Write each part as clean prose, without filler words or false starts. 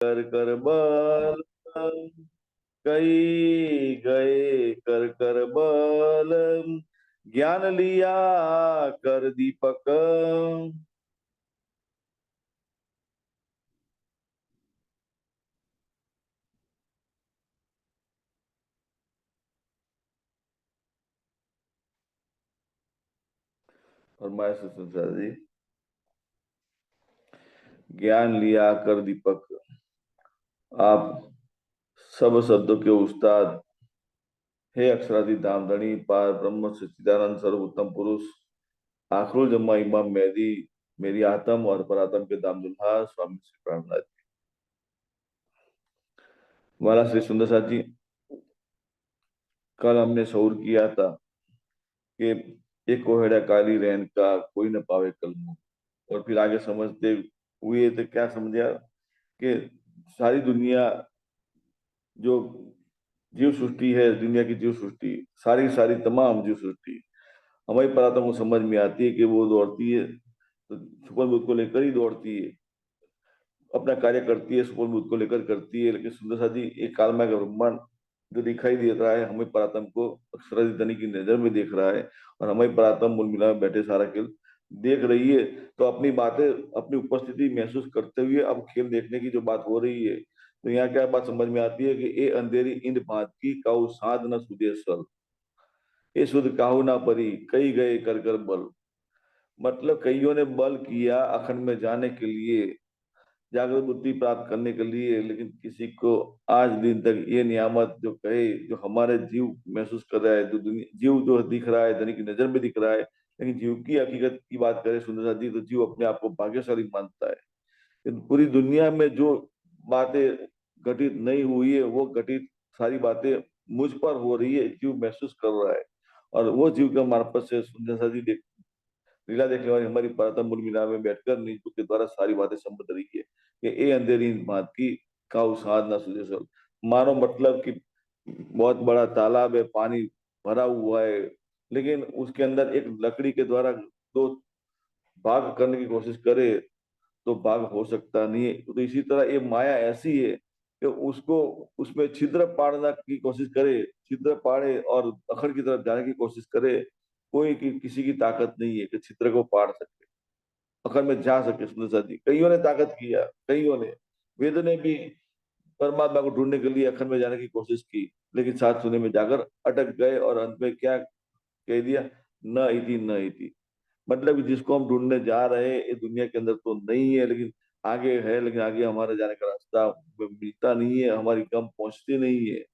कर कर बल कई गए कर कर बल, ज्ञान लिया कर दीपक। फरमाए सुशांत जी। ज्ञान लिया कर दीपक। आप सब शब्दों के उस्ताद, हे अक्षरादि धामधनी पार ब्रह्म सच्चिदानंद सर्वोत्तम पुरुष, आखिरुल जम्मा इमाम मेहदी, मेरी आत्म और परात्म के दाम दुल्हा स्वामी श्री प्राणनाथ जी। वाला श्री सुंदर साथ जी, कल हमने शऊर किया था कि एक कोहड़ा काली रैन का कोई न पावे कल मुंह। और फिर आगे समझते हुए तो क्या समझा कि सारी दुनिया, जो जीव सृष्टि है, दुनिया की जीव सृष्टि, सारी सारी तमाम जीव सृष्टि हमारी परात्मा को समझ में आती है कि वो दौड़ती है तो सुपर बुद्ध को लेकर ही दौड़ती है, अपना कार्य करती है सुपर बुद्ध को लेकर करती है। लेकिन सुंदर सा जी, एक कालमय का ब्रह्मांड जो दिखाई दे रहा है हमें परात्म को अक्षरादि धनी की नजर में देख रहा है, और हमें परात्म मूल मिला में बैठे सारा खेल देख रही है। तो अपनी बातें, अपनी उपस्थिति महसूस करते हुए अब खेल देखने की जो बात हो रही है, तो यहाँ क्या बात समझ में आती है कि ए अंधेरी इंद भांत की काऊ साध न सुधे सल, ये सुध काहू ना परी कई गए कर कर बल। मतलब कईयों ने बल किया अखंड में जाने के लिए, जागृत बुद्धि प्राप्त करने के लिए, लेकिन किसी को आज दिन तक ये नियामत जो कहे, जो हमारे जीव महसूस कर रहा है, जो दुनिया जीव जो दिख रहा है धनी की नजर में दिख रहा है, लेकिन जीव की हकीकत की बात करें सुंदर सा जी, तो जीव अपने आप को भाग्यशाली मानता है। लेकिन पूरी दुनिया में जो बातें घटित नहीं हुई है वो घटित सारी बातें मुझ पर हो रही है, जीव महसूस कर रहा है। और वो जीव के मार्फत से सुंदर सा जी लीला देखने वाली हमारी परतम मीना में बैठकर नीतू के द्वारा सारी बातें समझ रही है कि ए अंधेरी बात की काऊ साध ना सुझे सल। मानो मतलब कि बहुत बड़ा तालाब है, पानी भरा हुआ है, लेकिन उसके अंदर एक लकड़ी के द्वारा दो भाग करने की कोशिश करे तो भाग हो सकता नहीं है। तो इसी तरह ये माया ऐसी है कि उसको, उसमें छिद्र पाड़ना की कोशिश करे, छिद्र पाड़े और अखंड की तरफ जाने की कोशिश करे, कोई किसी की ताकत नहीं है कि छिद्र को पाड़ सके, अखंड में जा सके। सुंदर सा जी, कईयों ने ताकत किया, कईयों ने, वेद ने भी परमात्मा को ढूंढने के लिए अखंड में जाने की कोशिश की, लेकिन सात सुने में जाकर अटक गए और अंत में क्या कह दिया, न इति न इति। मतलब जिसको हम ढूंढने जा रहे हैं ये दुनिया के अंदर तो नहीं है, लेकिन आगे है, लेकिन आगे हमारे जाने का रास्ता मिलता नहीं है, हमारी गम पहुंचती नहीं है,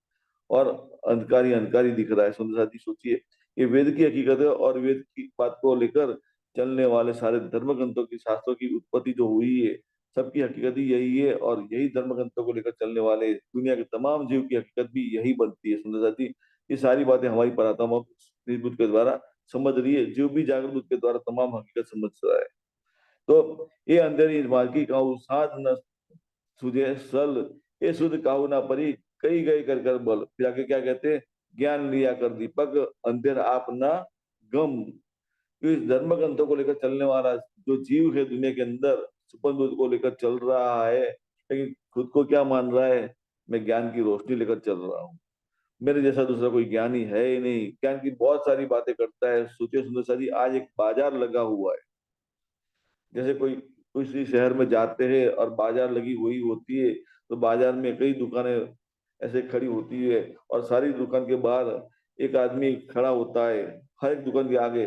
और अंधकार ही दिख रहा है। सुंदर साथी सोचिए, ये वेद की हकीकत है, और वेद की बात को लेकर चलने वाले सारे धर्म ग्रंथों की, शास्त्रों की उत्पत्ति जो हुई है, सबकी हकीकत ही यही है, और यही धर्म ग्रंथों को लेकर चलने वाले दुनिया के तमाम जीव की हकीकत भी यही बनती है। सुंदर साथी, ये सारी बातें हमारी परात्मा बुद्ध के द्वारा समझ रही है, जो भी जागृत बुद्ध के द्वारा तमाम हकीकत समझ रहा है। तो ये अंधेरी मार्गी का साध न सुझे सल, ये सुध काहू ना परी कई गए कर कर बल। फिर आगे क्या कहते हैं, ज्ञान लिया कर दीपक अंधेर आप ना गम। तो इस धर्म ग्रंथों को लेकर चलने वाला जो जीव है दुनिया के अंदर, सुपन दूध को लेकर चल रहा है, लेकिन खुद को क्या मान रहा है, मैं ज्ञान की रोशनी लेकर चल रहा हूँ, मेरे जैसा दूसरा कोई ज्ञानी है ही नहीं। ज्ञान की बहुत सारी बातें करता है। सोचिए सुंदर सा जी, आज एक बाजार लगा हुआ है, जैसे कोई किसी शहर में जाते हैं और बाजार लगी हुई होती है, तो बाजार में कई दुकानें ऐसे खड़ी होती है, और सारी दुकान के बाहर एक आदमी खड़ा होता है, हर एक दुकान के आगे,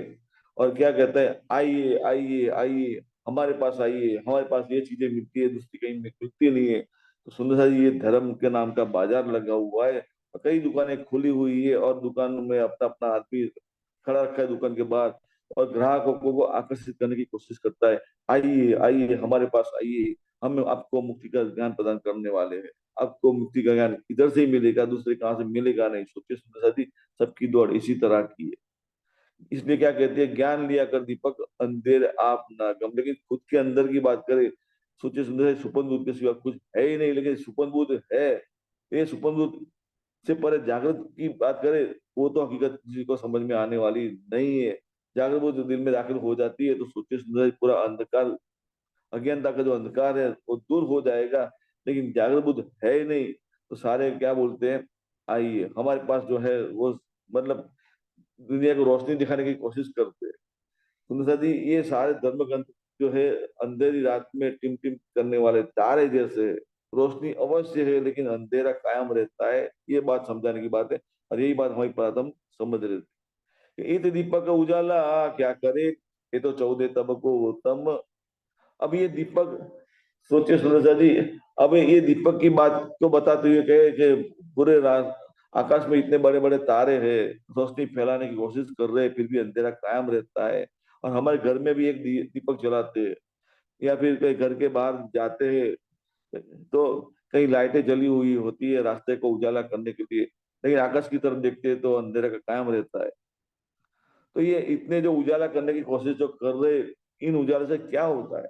और क्या कहता है, आइए आइए आइए, हमारे पास आइए, हमारे पास ये चीजें मिलती है, दूसरी कहीं मिलती नहीं है। तो सुंदर सा जी, ये धर्म के नाम का बाजार लगा हुआ है, और कई दुकानें खुली हुई है, और दुकान में अपना अपना आदमी खड़ा रखा है दुकान के बाहर, और ग्राहकों को वो आकर्षित करने की कोशिश करता है, आइए आइए हमारे पास आइए, हम आपको मुक्ति का ज्ञान प्रदान करने वाले हैं। आपको मुक्ति का ज्ञान इधर से ही मिलेगा, दूसरे कहाँ से मिलेगा नहीं। सोचिए सुंदर साथी, सबकी दौड़ इसी तरह की है। इसलिए क्या कहते हैं, ज्ञान लिया कर दीपक अंधेर आप ना गम। लेकिन खुद के अंदर की बात करें, सोचिए सुंदर साथी, सुपन दूध के सिवा कुछ है ही नहीं, लेकिन सुपन दूध है। ये सुपन दूध से परे जागृत की बात करें, वो तो हकीकत किसी को समझ में आने वाली नहीं है। जागृत वो जो दिल में दाखिल हो जाती है, तो सोचिए सुंदर पूरा अंधकार, अज्ञानता का जो अंधकार है वो दूर हो जाएगा। लेकिन जागृत बुद्ध है ही नहीं। तो सारे क्या बोलते हैं, आइए हमारे पास जो है वो, मतलब दुनिया को रोशनी दिखाने की कोशिश करते हैं। सुंदर जी, ये सारे धर्म ग्रंथ जो है अंधेरी रात में टिम टिम करने वाले तारे जैसे है। रोशनी अवश्य है लेकिन अंधेरा कायम रहता है, ये बात समझाने की बात है। और यही बात हमारी प्राथम समझ रहे थे। इत दीपक उजाला क्या करे, ये तो 14 तब को उत्तम। अब ये दीपक, सोचिए सुरेश जी, अब ये दीपक की बात को बताते हुए कहे कि पूरे रात आकाश में इतने बड़े बड़े तारे हैं, रोशनी फैलाने की कोशिश कर रहे हैं, फिर भी अंधेरा कायम रहता है। और हमारे घर में भी एक दीपक जलाते हैं, या फिर कहीं घर के बाहर जाते हैं तो कहीं लाइटें जली हुई होती है रास्ते को उजाला करने के लिए, लेकिन आकाश की तरफ देखते हैं तो अंधेरा का कायम रहता है। तो ये इतने जो उजाला करने की कोशिश जो कर रहे, इन उजाले से क्या होता है?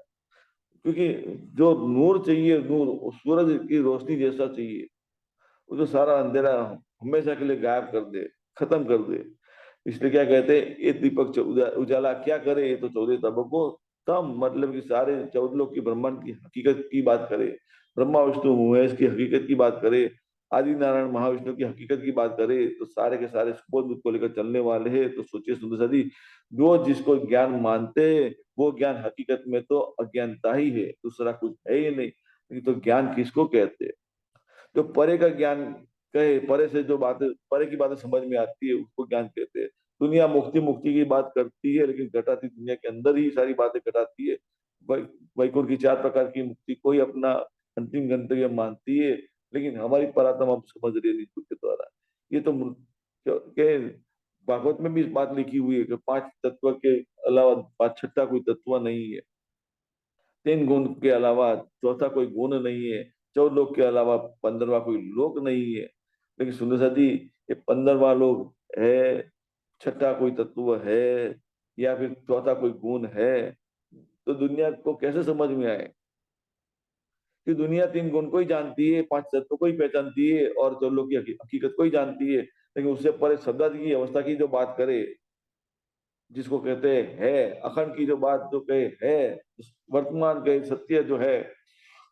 क्योंकि जो नूर चाहिए, नूर सूरज की रोशनी जैसा चाहिए, वो जो सारा अंधेरा हमेशा के लिए गायब कर दे, खत्म कर दे। इसलिए क्या कहते हैं, ये दीपक उजाला क्या करे, ये तो 14 तबकों तम, मतलब कि सारे 14 लोग की ब्रह्मांड की हकीकत की बात करे, ब्रह्मा विष्णु महेश की हकीकत की बात करे, आदि नारायण महाविष्णु की हकीकत की बात करे, तो सारे के सारे सुबोध बुद्ध को लेकर चलने वाले हैं। तो सोचिए सुंदर सा जी, जो जिसको ज्ञान मानते हैं वो ज्ञान हकीकत में तो अज्ञानता ही है, दूसरा कुछ है ही नहीं। नहीं तो ज्ञान किसको कहते हैं? जो परे का ज्ञान कहे, परे से जो बातें, परे की बातें समझ में आती है उसको ज्ञान कहते हैं। दुनिया मुक्ति मुक्ति की बात करती है, लेकिन घटाती दुनिया के अंदर ही सारी बातें घटाती है। वै- वैकुंठ की 4 प्रकार की मुक्ति कोई अपना अंतिम गंतव्य मानती है, लेकिन हमारी परात्म हम समझ रहे नहीं खुद के द्वारा। ये तो के भागवत में भी इस बात लिखी हुई है कि 5 तत्व के अलावा 5 छठा कोई तत्व नहीं है, 3 गुण के अलावा चौथा कोई गुण नहीं है, 14 लोक के अलावा 15वां कोई लोक नहीं है। लेकिन सुंदर सा जी, ये 15वां लोक है, छठा कोई तत्व है, या फिर चौथा कोई गुण है, तो दुनिया को कैसे समझ में आए कि दुनिया 3 गुण को ही जानती है, 5 तत्व को ही पहचानती है, और 14 लोक की हकीकत को ही जानती है, लेकिन उससे परे शब्दादि की अवस्था की जो बात करे, जिसको कहते हैं है, अखंड की जो बात जो कहे है, वर्तमान के सत्य जो है,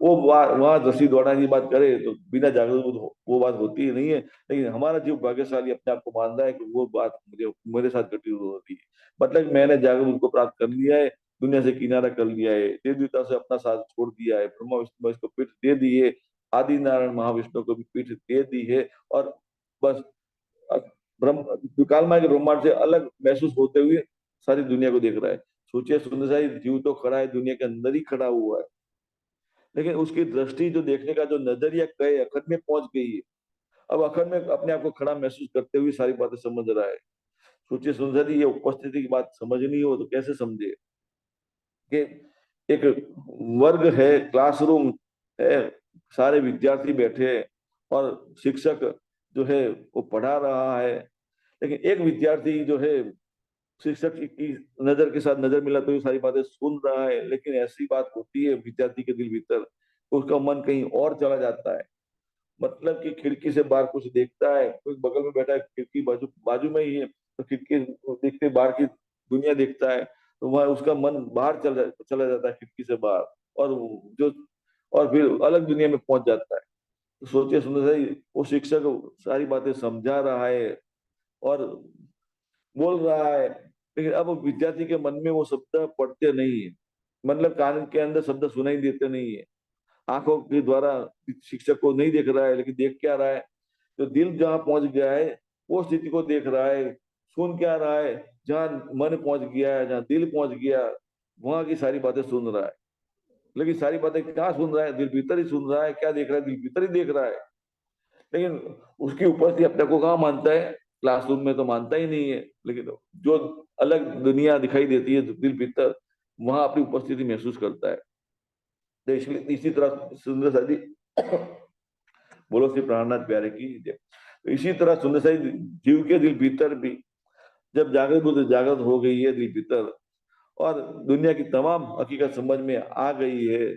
वो वहां रस्सी दौड़ाने की बात करे तो बिना जागरूक वो बात होती ही नहीं है। लेकिन हमारा जीव भाग्यशाली अपने आप को मान रहा है कि वो बात मुझे मेरे साथ घटी हुई होती है, मतलब मैंने जागरूक को प्राप्त कर लिया है, दुनिया से किनारा कर लिया है, देवदूता से अपना साथ छोड़ दिया है, ब्रह्मा विष्णु महेश को पीठ दे दी है, आदि नारायण महाविष्णु को भी पीठ दे दी है, और बस ब्रह्म कालमाय के ब्रह्मांड से अलग महसूस होते हुए सारी दुनिया को देख रहा है। सोचिए सुंदर साई, जीव तो खड़ा है, दुनिया के अंदर ही खड़ा हुआ है, लेकिन उसकी दृष्टि जो देखने का जो नजरिया कई अखंड में पहुंच गई है। अब अखंड में अपने आप को खड़ा महसूस करते हुए सारी बातें समझ रहा है। सोचिए सुंदर जी, ये उपस्थिति की बात समझनी हो तो कैसे समझे कि एक वर्ग है, क्लासरूम है, सारे विद्यार्थी बैठे हैं, और शिक्षक जो है वो पढ़ा रहा है, लेकिन एक विद्यार्थी जो है शिक्षक की नजर के साथ नजर मिलाते हुए सारी बातें सुन रहा है, लेकिन ऐसी बात होती है विद्यार्थी के दिल भीतर, उसका मन कहीं और चला जाता है। मतलब कि खिड़की से बाहर कुछ देखता है, कोई बगल में बैठा है, खिड़की बाजू बाजू में ही है, तो खिड़की देखते बाहर की दुनिया देखता है, तो वह उसका मन बाहर चला जाता है खिड़की से बाहर, और जो और फिर अलग दुनिया में पहुंच जाता है। तो सोचिए सुंदर भाई, वो शिक्षक सारी बातें समझा रहा है और बोल रहा है, लेकिन अब विद्यार्थी के मन में वो शब्द पढ़ते नहीं है, मतलब कान के अंदर शब्द सुनाई देते नहीं है, आंखों के द्वारा शिक्षक को नहीं देख रहा है, लेकिन देख क्या रहा है, तो दिल जहां पहुंच गया है वो स्थिति को देख रहा है। सुन क्या रहा है, जहां मन पहुंच गया है, जहां दिल पहुंच गया, वहां की सारी बातें सुन रहा है। लेकिन सारी बातें क्या सुन रहा है, दिल भीतर ही सुन रहा है, क्या देख रहा है, दिल भीतर ही देख रहा है। लेकिन उसकी उपस्थिति अपने को कहाँ मानता है, क्लासरूम में तो मानता ही नहीं है, लेकिन जो अलग दुनिया दिखाई देती है दिल भीतर, वहां अपनी उपस्थिति महसूस करता है। तो इसलिए इसी तरह सुंदर सा जी, बोलो श्री प्राणनाथ प्यारे की जय। तो इसी तरह सुंदर सा जी, जीव के दिल भीतर भी जब जागृत बुद्ध जागृत हो गई है दिल भीतर, और दुनिया की तमाम हकीकत समझ में आ गई है,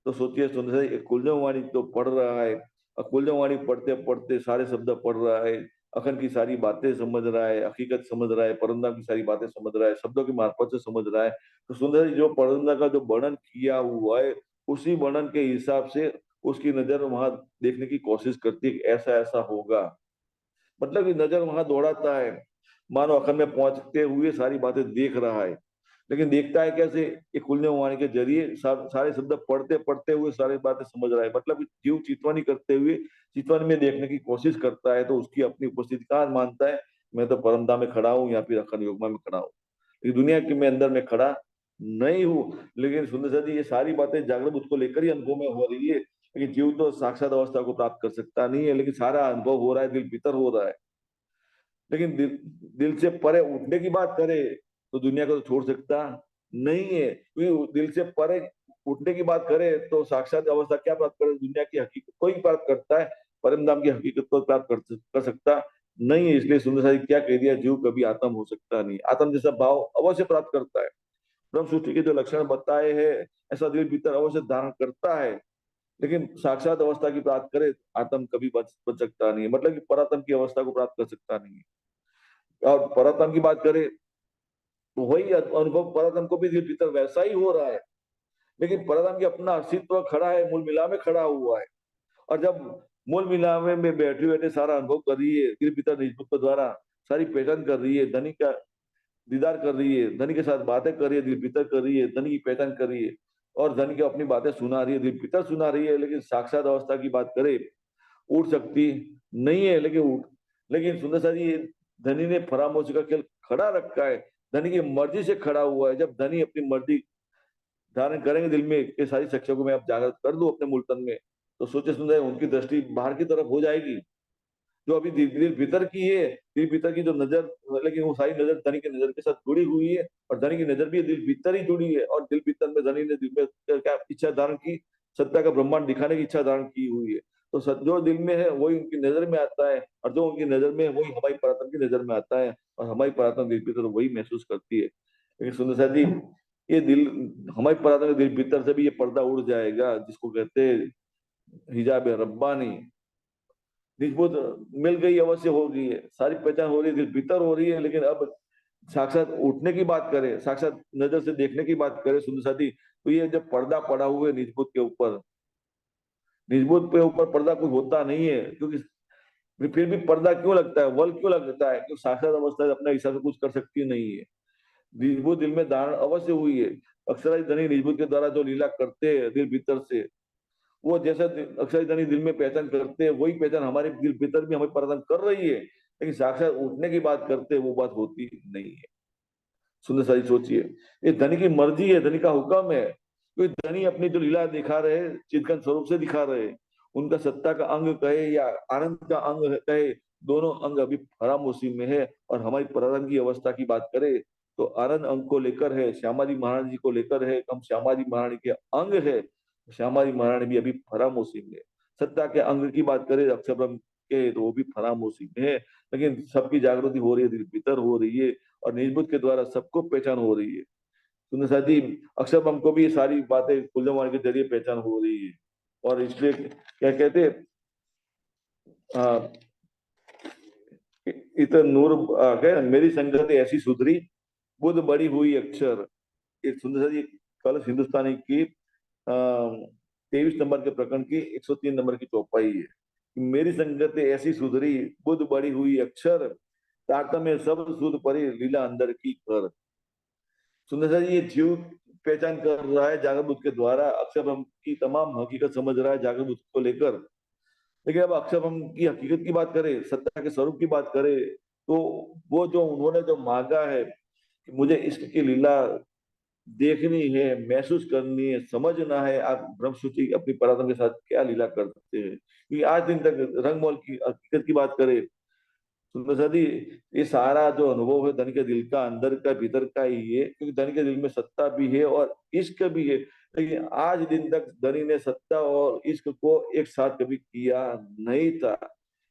तो सोचिए सुंदर सा, कुलजम वाणी तो पढ़ रहा है, और कुलजम वाणी पढ़ते पढ़ते सारे शब्द पढ़ रहा है, अखंड की सारी बातें समझ रहा है, हकीकत समझ रहा है, परंदा की सारी बातें समझ रहा है, शब्दों की मार्फत से समझ रहा है। तो सुंदर जी, जो परंदा का जो वर्णन किया हुआ है, उसी वर्णन के हिसाब से उसकी नजर वहां देखने की कोशिश करती है कि ऐसा ऐसा होगा। मतलब कि नजर वहां दौड़ाता है, मानो अखंड में पहुंचते हुए सारी बातें देख रहा है। लेकिन देखता है कैसे? ये खुलने वाणी के जरिए सारे शब्द पढ़ते पढ़ते हुए सारी बातें समझ रहा है। मतलब कि जीव चितवानी करते हुए चितवन में देखने की कोशिश करता है, तो उसकी अपनी उपस्थिति कहाँ मानता है? मैं तो परमधाम में खड़ा हूँ या फिर अखंड युग्म में खड़ा हूँ, ये दुनिया के मैं अंदर में खड़ा नहीं हूँ। लेकिन सुंदर सा जी, ये सारी बातें जागृत उसको लेकर ही अनुभव में हो रही है। लेकिन जीव तो साक्षात अवस्था को प्राप्त कर सकता नहीं है, लेकिन सारा अनुभव हो रहा है, दिल भीतर हो रहा है। लेकिन दिल से परे उठने की बात करे तो दुनिया को तो छोड़ सकता नहीं है, क्योंकि दिल से परे उठने की बात करे तो साक्षात अवस्था क्या प्राप्त करे? दुनिया की हकीकत को ही प्राप्त करता है, परम धाम की हकीकत को प्राप्त कर सकता नहीं है। इसलिए सुंदर साहिब क्या कह दिया, जीव कभी आत्म हो सकता नहीं, आत्म जैसा भाव अवश्य प्राप्त करता है। ब्रह्म सृष्टि के जो लक्षण बताए हैं, ऐसा दिल भीतर अवश्य धारण करता है। लेकिन साक्षात अवस्था की प्राप्त करे, आत्म कभी बच सकता नहीं है, मतलब कि परात्म की अवस्था को प्राप्त कर सकता नहीं है। और परात्म की बात करें तो वही अनुभव परात्म को भी दिल भीतर वैसा ही हो रहा है। लेकिन परात्म की अपना अस्तित्व खड़ा है, मूल मिला में खड़ा हुआ है। और जब मूल मिलावे में बैठे बैठे सारा अनुभव कर रही है, दिल भीतर निजमुख द्वारा सारी पहचान कर रही है, धनी का दीदार कर रही है, धनी के साथ बातें कर रही है, दिल भीतर कर रही है, धनी की पहचान कर रही है, और धनी को अपनी बातें सुना रही है, दिल भीतर सुना रही है। लेकिन साक्षात अवस्था की बात करे, उठ सकती नहीं है। लेकिन सुंदर सा जी, धनी ने फरामोशी का खेल खड़ा रखा है, धनी की मर्जी से खड़ा हुआ है। जब धनी अपनी मर्जी धारण करेंगे दिल में, ये सारी शक्तियों को मैं अब जागृत कर दूं अपने मूल तन में, तो सोचे सुंदर उनकी दृष्टि बाहर की तरफ हो जाएगी, जो अभी दिल भीतर की है। दिल भीतर की जो नजर, लेकिन वो सारी नजर धनी की नजर के साथ जुड़ी हुई है, और धनी की नजर भी दिल भीतर ही जुड़ी है। और दिल भीतर में धनी ने दिल में क्या इच्छा धारण की? सत्ता का ब्रह्मांड दिखाने की इच्छा धारण की हुई है। तो जो दिल में है वही उनकी नजर में आता है, और जो उनकी नजर में है वही हमारी परात्म की नजर में आता है, और हमारी परात्म दिल भीतर तो वही महसूस करती है। लेकिन सुंदर सा जी, ये दिल, हमारी परात्म के दिल भीतर से भी ये पर्दा उड़ जाएगा, जिसको कहते हैं हिजाब रब्बानी। निस्बत मिल गई, अवश्य हो गई है, सारी पहचान हो रही है, दिल भीतर हो रही है। लेकिन अब साक्षात उठने की बात करें, साक्षात नजर से देखने की बात करें सुंदर साथी, तो ये जब पर्दा पड़ा हुआ है निस्बत के ऊपर, निस्बत पे ऊपर पर्दा कुछ होता नहीं है। क्योंकि फिर भी पर्दा क्यों लगता है, वल क्यों लगता है? क्योंकि साक्षात अवस्था अपने हिसाब से कुछ कर सकती नहीं है। निस्बत दिल में धारण अवश्य हुई है। अक्षराधीश धनी निस्बत के द्वारा जो लीला करते हैं दिल भीतर से, वो जैसा अक्षय धनी दिल में पहचान करते हैं, वही पहचान हमारे दिल भीतर भी हमें प्रदान कर रही है। लेकिन साक्षात उठने की बात करते हैं, वो बात होती नहीं है। सुंदर सारी सोचिए, ये धनी की मर्जी है, धनी का हुक्म है। क्योंकि धनी अपनी जो लीला दिखा रहे, चिदघन स्वरूप से दिखा रहे, उनका सत्ता का अंग कहे या आनंद का अंग कहे, दोनों अंग अभी फरामोशी में है। और हमारी प्रारंभ की अवस्था की बात करें तो आनंद अंग को लेकर है, श्यामाजी महाराज जी को लेकर है, हम श्यामाजी महारानी के अंग है। श्यामाजी महारानी भी अभी फरामोशी में है। सत्ता के अंग की बात करें अक्षर ब्रह्म के, तो वो भी फरामोशी में है। लेकिन सबकी जागृति हो रही है, दिल भीतर हो रही है, और निजबुद्ध के द्वारा सबको पहचान हो रही है। सुंदर साथी, अक्षर ब्रह्म को भी ये सारी बातें कुल्लम के जरिए पहचान हो रही है। और इसलिए क्या कहते हैं, इत नूर क्या, मेरी संगत ऐसी सुधरी, बुद्ध बड़ी हुई अक्षर। एक सुंदर सा जी, कल हिंदुस्तानी की 23 नंबर के प्रकरण की 103 नंबर की चौपाई है कि मेरी संगत ऐसी सुधरी, बुद्ध बड़ी हुई अक्षर, तारतम्य सब सुध परी, लीला अंदर की कर। सुंदर सा जी, ये जीव पहचान कर रहा है जागृत बुद्ध के द्वारा, अक्षर ब्रह्म की तमाम हकीकत समझ रहा है जागृत बुद्ध को लेकर। लेकिन अब अक्षर ब्रह्म की हकीकत की बात करें, सत्ता के स्वरूप की बात करें, तो वो जो उन्होंने जो मांगा है कि मुझे इश्क की लीला देखनी है, महसूस करनी है, समझना है, आप ब्रह्मसूची अपनी पराक्रम के साथ क्या लीला करते हैं, क्योंकि आज दिन तक रंगमोल की हकीकत की बात करें, सुंदर साथी, ये सारा जो अनुभव है धनी के दिल का, अंदर का, भीतर का ही है। क्योंकि धनी के दिल में सत्ता भी है और इश्क भी है। लेकिन आज दिन तक धनी ने सत्ता और इश्क को एक साथ कभी किया नहीं था।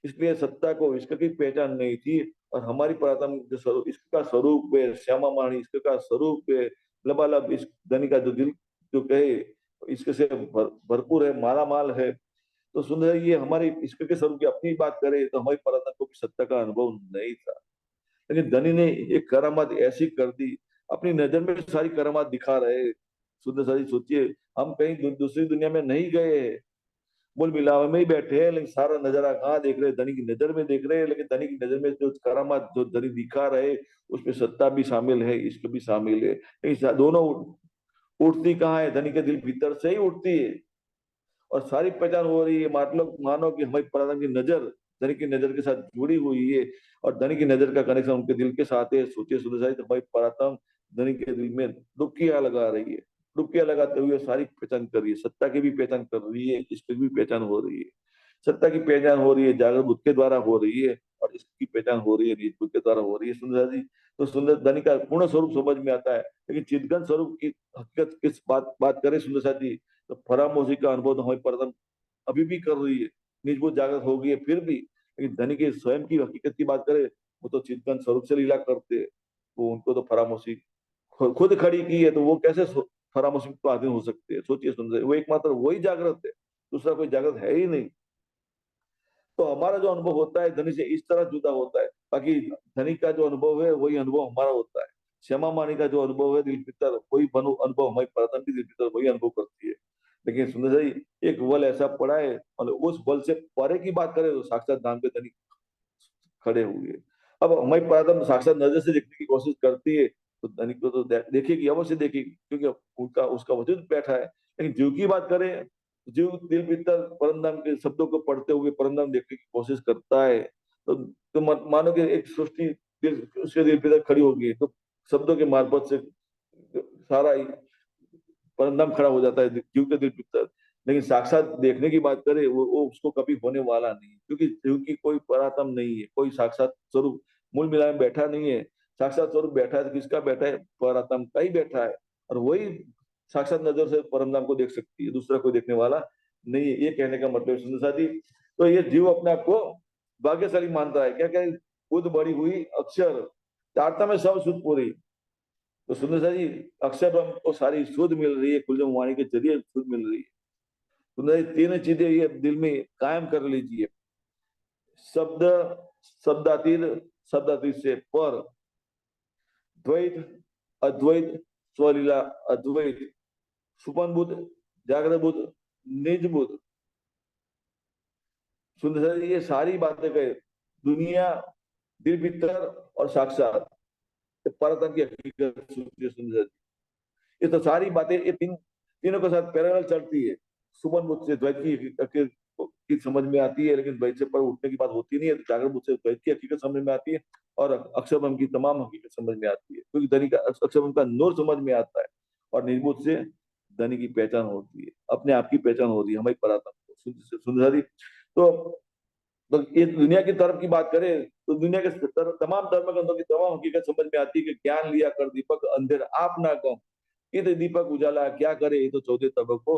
इसलिए सत्ता को इश्क की पहचान नहीं थी। और हमारी प्राथमिक जो स्वरूप, इश्क का स्वरूप है, श्यामा माणी इश्क का स्वरूप है, लबालब इश्क, धनी का जो दिल जो कहे इश्क से भरपूर है, माला माल है। तो सुंदर, ये हमारी ईश्वर के स्वरूप की अपनी बात करें तो हमारी परात्मा को भी सत्ता का अनुभव नहीं था। लेकिन धनी ने एक करामात ऐसी कर दी, अपनी नजर में सारी करामात दिखा रहे। सुंदर सारी सोचिए, हम कहीं दूसरी दुनिया में नहीं गए हैं, मूल मिलावे में ही बैठे हैं, लेकिन सारा नजारा कहाँ देख रहे हैं? धनी की नजर में देख रहे हैं, लेकिन धनी की नजर में जो करामात जो धनी दिखा रहे, उसमें सत्ता भी शामिल है, इश्क भी शामिल है, लेकिन दोनों उठती कहाँ है? धनी के दिल भीतर से ही उठती है, और सारी पहचान हो रही है। मतलब मानो कि हमारी प्राणा की नजर धनी की नजर के साथ जुड़ी हुई है, और धनी की नजर का कनेक्शन उनके दिल के साथ है। सोचिए सुंदर साहित्य, हमारी परातम धनी के दिल में डुबकियां लगा रही है, डुबकियां लगाते हुए सारी पहचान कर रही है, सत्ता की भी पहचान कर रही है, इश्क की भी पहचान हो रही है। सत्ता की पहचान हो रही है जागृत बुद्ध के द्वारा हो रही है, और इसकी पहचान हो रही है नीच बुद्ध के द्वारा हो रही है। सुंदर जी, तो सुंदर धनी का पूर्ण स्वरूप समझ में आता है, लेकिन चिदगन स्वरूप की हकीकत किस बात करें सुंदर साथ जी, तो फरामोशी का अनुभव तो हमारी परदम अभी भी कर रही है, निजबूत जागृत हो गई है फिर भी। लेकिन धनी के स्वयं की हकीकत की बात करें, वो तो चिदगन स्वरूप से लीला करते हैं, वो उनको तो फरामोशी खुद खड़ी की है, तो वो कैसे फरामोशी को अधीन हो सकते हैं? सोचिए सुंदर, वो एकमात्र वही जागृत है, दूसरा कोई जागृत है ही नहीं। तो हमारा जो अनुभव होता है धनी से इस तरह जुदा होता है, बाकी धनी का जो अनुभव है वही अनुभव हमारा होता है। श्यामा मानी का जो अनुभव है दिल भीतर, वही अनुभव हमारी प्रार्थना भी दिल भीतर वही अनुभव करती है। लेकिन सुंदर जी, एक बल ऐसा पड़ा है, और उस बल से परे की बात करें तो साक्षात धाम पे धनी खड़े हुए। अब हमारी प्रार्थना साक्षात नजर से देखने की कोशिश करती है, तो धनिक को तो देखेगी, अवश्य देखेगी, क्योंकि उनका उसका वजूद बैठा है। लेकिन जीव की बात करें, जीव दिल भीतर परमधाम के शब्दों को पढ़ते हुए परमधाम देखने की कोशिश करता है, तो मानो कि एक सृष्टि उसके दिल भीतर खड़ी होगी, तो शब्दों के मार्फत से सारा परमधाम खड़ा हो जाता है जीव के दिल भीतर। लेकिन साक्षात देखने की बात करें, वो उसको कभी होने वाला नहीं, क्योंकि जीव की कोई परातम नहीं है, कोई साक्षात स्वरूप मूल मिला में बैठा नहीं है। साक्षात स्वरूप बैठा है तो किसका बैठा है? परातम का ही बैठा है, और वही साक्षात नजर से परमधाम को देख सकती है, दूसरा कोई देखने वाला नहीं है। ये कहने का मतलब सुंदर साथी, तो ये जीव अपने आप को भाग्यशाली मानता है। क्या क्या? खुद बड़ी हुई अक्षर, चारता में सब सुध पूरी। तो सुंदर सा जी, अक्षर हमको सारी सुध मिल रही है, कुलजम वाणी के जरिए सुध मिल रही है। सुंदर जी, तीन चीजें ये दिल में कायम कर लीजिए। शब्द, शब्दातीत, शब्दातीत से पर, द्वैत, अद्वैत, स्वलीला, अद्वैत, सुपन बुद्ध, जागृत बुद्ध, निज बुद्ध। सुंदर जी, ये सारी बातें कहे, दुनिया, दिल भीतर और साक्षात, परतन की हकीकत सुंदर। ये तो सारी बातें ये तीनों के साथ पैरेलल चलती है। सुमन बुद्ध से द्वैत की समझ में आती है, लेकिन द्वैत से पर उठने की बात होती नहीं है, तो जागृत बुद्ध से द्वैत की हकीकत समझ में आती है, और अक्षर ब्रह्म की तमाम हकीकत समझ में आती है, क्योंकि धनी का अक्षर ब्रह्म का नूर समझ में आता है, और निर्बुद्ध से धनी की पहचान होती है, अपने आप की पहचान होती है हमारी परात्मा सुंदरी। तो ये दुनिया की तरफ की बात करें, तो दुनिया के तमाम धर्म ग्रंथों की तमाम हकीकत समझ में आती है कि ज्ञान लिया कर दीपक अंधेर आप ना कम, ये तो दीपक उजाला क्या करे, ये तो चौथे तबक को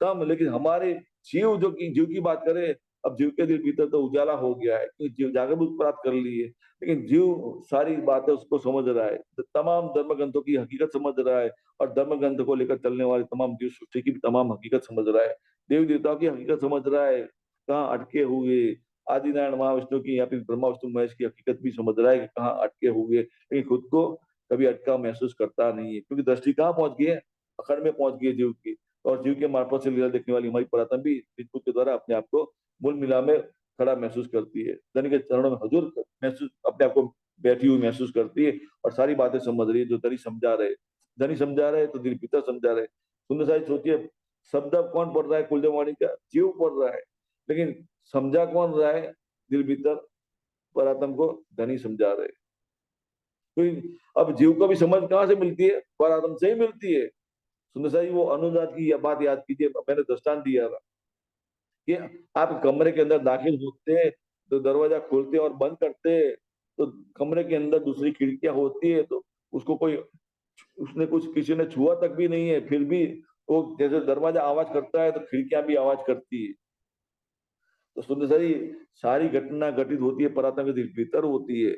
कम। लेकिन हमारे जीव जो की जीव की बात करें, अब जीव के दिल भीतर तो उजाला हो गया है, क्योंकि जीव जागरूक प्राप्त कर ली है, लेकिन जीव सारी बातें उसको समझ रहा है, तो तमाम धर्म ग्रंथों की हकीकत समझ रहा है, और धर्म ग्रंथ को लेकर चलने वाले तमाम जीव सृष्टि की भी तमाम हकीकत समझ रहा है, देवी देवताओं की हकीकत समझ रहा है, कहाँ अटके हुए आदि नारायण महाविष्णु की या फिर ब्रह्मा विष्णु महेश की हकीकत भी समझ रहा है कि कहाँ अटके हुए, लेकिन खुद को कभी अटका महसूस करता नहीं है, क्योंकि दृष्टि कहाँ पहुंच गई है? अखंड में पहुंच गई है जीव की। और जीव के मार्फत से लीला देखने वाली हमारी पुरातन भी निजबुद्ध के द्वारा अपने आप को मूल मिला में खड़ा महसूस करती है, धनी के चरणों में हजूर महसूस अपने आप को बैठी हुई महसूस करती है, और सारी बातें समझ रही है जो धनी समझा रहे। धनी समझा रहे तो दिल भीतर समझा रहे। सुंदर साहिब सोचिए, शब्द कौन पढ़ रहा है? कुलदेववाणी का जीव पढ़ रहा है, लेकिन समझा कौन रहा है? दिल भीतर परात्म को धनी समझा रहे। तो अब जीव को भी समझ कहाँ से मिलती है? परात्म से ही मिलती है। सुंदर साहब, वो अनुजात की बात याद कीजिए, मैंने दृष्टांत दिया था कि आप कमरे के अंदर दाखिल होते, तो दरवाजा खोलते और बंद करते, तो कमरे के अंदर दूसरी खिड़कियां होती है, तो उसको कोई उसने कुछ किसी ने छुआ तक भी नहीं है, फिर भी वो जैसे दरवाजा आवाज करता है तो खिड़कियां भी आवाज करती है। तो सुंदर सारी सारी घटना घटित होती है परात्म के दिल भीतर होती है।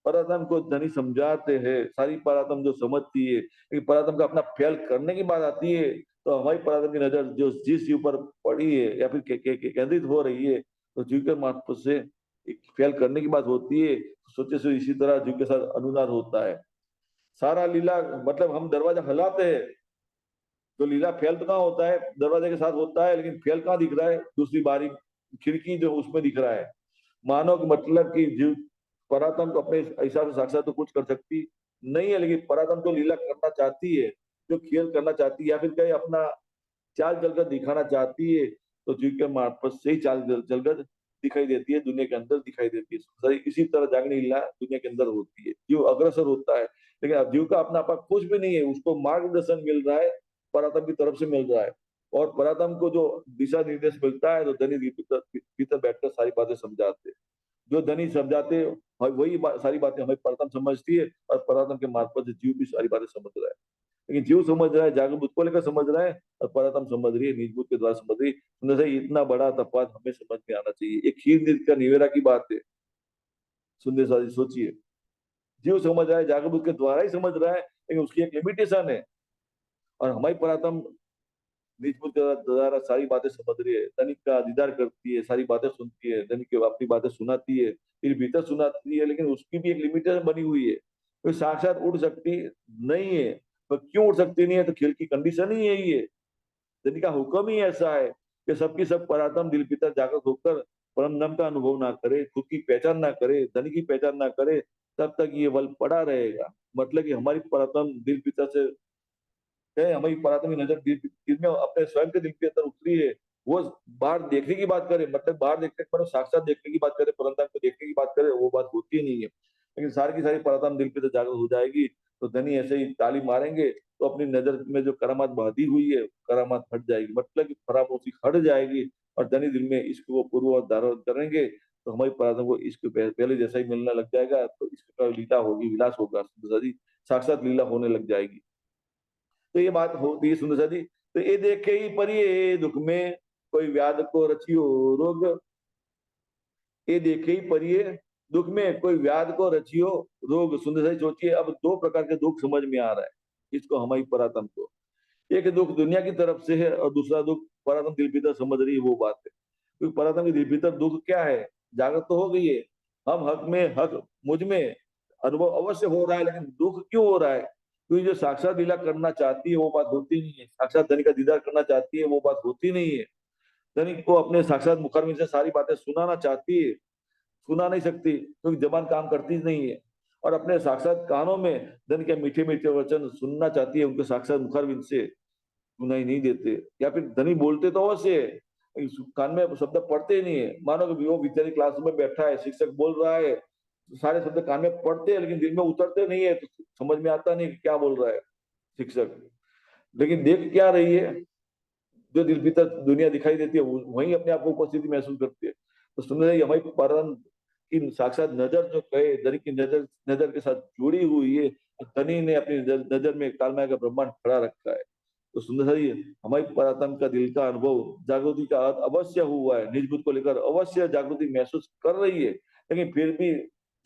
परातम को धनी समझाते हैं, सारी परातम जो समझती है, लेकिन परातम का अपना ख्याल करने की बात आती है, तो हमारी परातम की नजर जो जिस जीव पर पड़ी है या फिर केंद्रित हो रही है, तो जीव के मार्फत से एक ख्याल करने की बात होती है, सोचे से इसी तरह जीव के साथ अनुनाद होता है। सारा लीला मतलब हम दरवाजा हलाते हैं, तो लीला फेल तो कहाँ होता है, दरवाजे के साथ होता है, लेकिन फेल कहाँ दिख रहा है, दूसरी बारी खिड़की जो उसमें दिख रहा है। मानो कि मतलब कि जीव परातम को अपने हिसाब से साक्षात तो कुछ कर सकती नहीं है, लेकिन परातम तो लीला करना चाहती है, जो खेल करना चाहती है, या फिर कहीं अपना चाल चलकर दिखाना चाहती है, तो जीव के मार्फत से ही चाल चलकर दिखाई देती है, दुनिया के अंदर दिखाई देती है। सही इसी तरह जागनी लीला दुनिया के अंदर होती है, जीव अग्रसर होता है, लेकिन अब जीव का अपना आपा कुछ भी नहीं है, उसको मार्गदर्शन मिल रहा है, परातम की तरफ से मिल रहा है। और परातम को जो दिशा निर्देश मिलता है, तो धनी भीतर बैठकर सारी बातें समझाते हैं। जो धनी समझाते हैं, वही सारी बातें हमें परातम समझती है, और परातम के मार्फत से जीव भी सारी बातें समझ रहा है। लेकिन जीव समझ रहा है, जागृत को लेकर समझ रहा है, और परातम समझ रही है, निजबुद्ध के द्वारा समझ रही है। सुंदर से इतना बड़ा तफात हमें समझ में आना चाहिए। एक खीर नीति का निवेरा की बात है। सुंदर सा सोचिए, जीव समझ रहा है, जागृत के द्वारा ही समझ रहा है, लेकिन उसकी एक लिमिटेशन है। और हमारी परातम निजबुद्ध के द्वारा सारी बातें समझ रही है, धनिक का दीदार करती है, सारी बातें सुनती है, धनिक की अपनी बातें सुनाती है, फिर भीतर सुनाती है, लेकिन उसकी भी एक लिमिटेशन बनी हुई है। तो साक्षात उड़ सकती नहीं है। तो क्यों उड़ सकती नहीं है, तो खेल की कंडीशन ही यही है। धनी का हुक्म ही ऐसा है कि सबकी सब परात्म दिल भीतर जागृत होकर परम दम का अनुभव ना करे, खुद की पहचान ना करे, धनी की पहचान ना करे, तब तक ये बल पड़ा रहेगा। मतलब कि हमारी परात्म दिल भीतर से है, हमारी परात्म की नजर दिल में अपने स्वयं के दिल के अंदर उतरी है। वो बाहर देखने की बात करे, मतलब बाहर देखने पर साक्षात देखने की बात करे, परंतु को देखने की बात करे, वो बात होती नहीं है। लेकिन सारी की सारी परात्म दिल पे तो जागृत हो जाएगी, तो धनी ऐसे ही ताली मारेंगे, तो अपनी नजर में जो करामात बांधी हुई है, करामात हट जाएगी, मतलब कि फरामोशी हट जाएगी। और धनी दिल में इश्क को पूर्व धारण करेंगे, तो हमारी परात्म को इश्क पहले जैसा ही मिलने लग जाएगा, तो इश्क का लीला होगी, विलास होगा, साक्षात लीला होने लग जाएगी। तो ये बात होती है सुंदर सा जी। तो ये देखे ही परिये दुख में, कोई व्याध को रचियो रोग। ये देखे ही परिये दुख में, कोई व्याध को रचियो रोग। सुंदर सा सोचिए, अब दो प्रकार के दुख समझ में आ रहा है इसको, हमारी परातम को। एक दुख दुनिया की तरफ से है, और दूसरा दुख परातम दिल भीतर समझ रही है, वो बात है। क्योंकि परातम के दिल भीतर दुख क्या है, जागृत तो हो गई है, हम हक में, हक मुझ में अनुभव अवश्य हो रहा है, लेकिन दुख क्यों हो रहा है, क्योंकि जो साक्षात लीला करना चाहती है वो बात होती नहीं है, साक्षात धनी का दीदार करना चाहती है वो बात होती नहीं है। धनी को अपने साक्षात मुखारविंद से सारी बातें सुनाना चाहती है, सुना नहीं सकती, क्योंकि जबान काम करती नहीं है। और अपने साक्षात कानों में धन के मीठे मीठे वचन सुनना चाहती है, उनके साक्षात मुखारविंद से सुनाई नहीं देते। या फिर धनी बोलते तो अवश्य है, कान में शब्द पढ़ते ही नहीं है। मानो कि वो विद्यार्थी क्लासरूम में बैठा है, शिक्षक बोल रहा है, सारे शब्द कान में पढ़ते हैं, लेकिन दिल में उतरते नहीं है, तो समझ में आता नहीं कि क्या बोल रहा है शिक्षक। लेकिन देख क्या रही है, जो दिल भीतर दुनिया दिखाई देती है, वही अपने आप को उपस्थिति महसूस करती है। तो सुन रही हमारी परम की साक्षात नजर जो कहे, धनी की नजर नजर के साथ जुड़ी हुई है। धनी ने अपनी नजर में कालमाया का ब्रह्मांड खड़ा रखा है। तो सुंदर है, हमारी परात्म का दिल का अनुभव जागृति का अर्थ अवश्य हुआ है, निज बुद्ध को लेकर अवश्य जागृति महसूस कर रही है, लेकिन फिर भी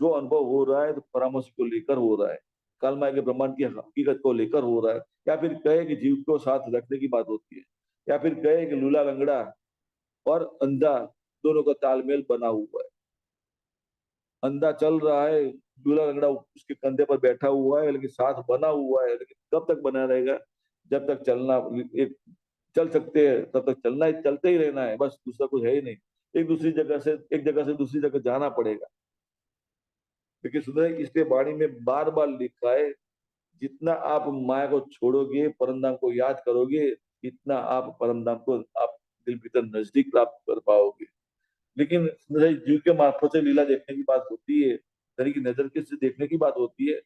जो अनुभव हो रहा है, तो परामर्श को लेकर हो रहा है, कालमाया के ब्रह्मांड की हकीकत को लेकर हो रहा है। या फिर कहे कि जीव को साथ रखने की बात होती है, या फिर कहे कि लूला लंगड़ा और अंधा दोनों का तालमेल बना हुआ है। अंधा चल रहा है, लूला लंगड़ा उसके कंधे पर बैठा हुआ है, लेकिन साथ बना हुआ है, लेकिन कब तक बना रहेगा, जब तक चलना एक चल सकते हैं तब तक चलना ही, चलते ही रहना है, बस दूसरा कुछ है ही नहीं। एक जगह से दूसरी जगह जाना पड़ेगा। लेकिन सुंदर, इसलिए वाणी में बार बार लिखा है, जितना आप माया को छोड़ोगे, परमधाम को याद करोगे, इतना आप परमधाम को आप दिल भीतर नजदीक प्राप्त कर पाओगे। लेकिन जीव के मार्फत से लीला देखने की बात होती है, धनी की नजर के से देखने की बात होती है।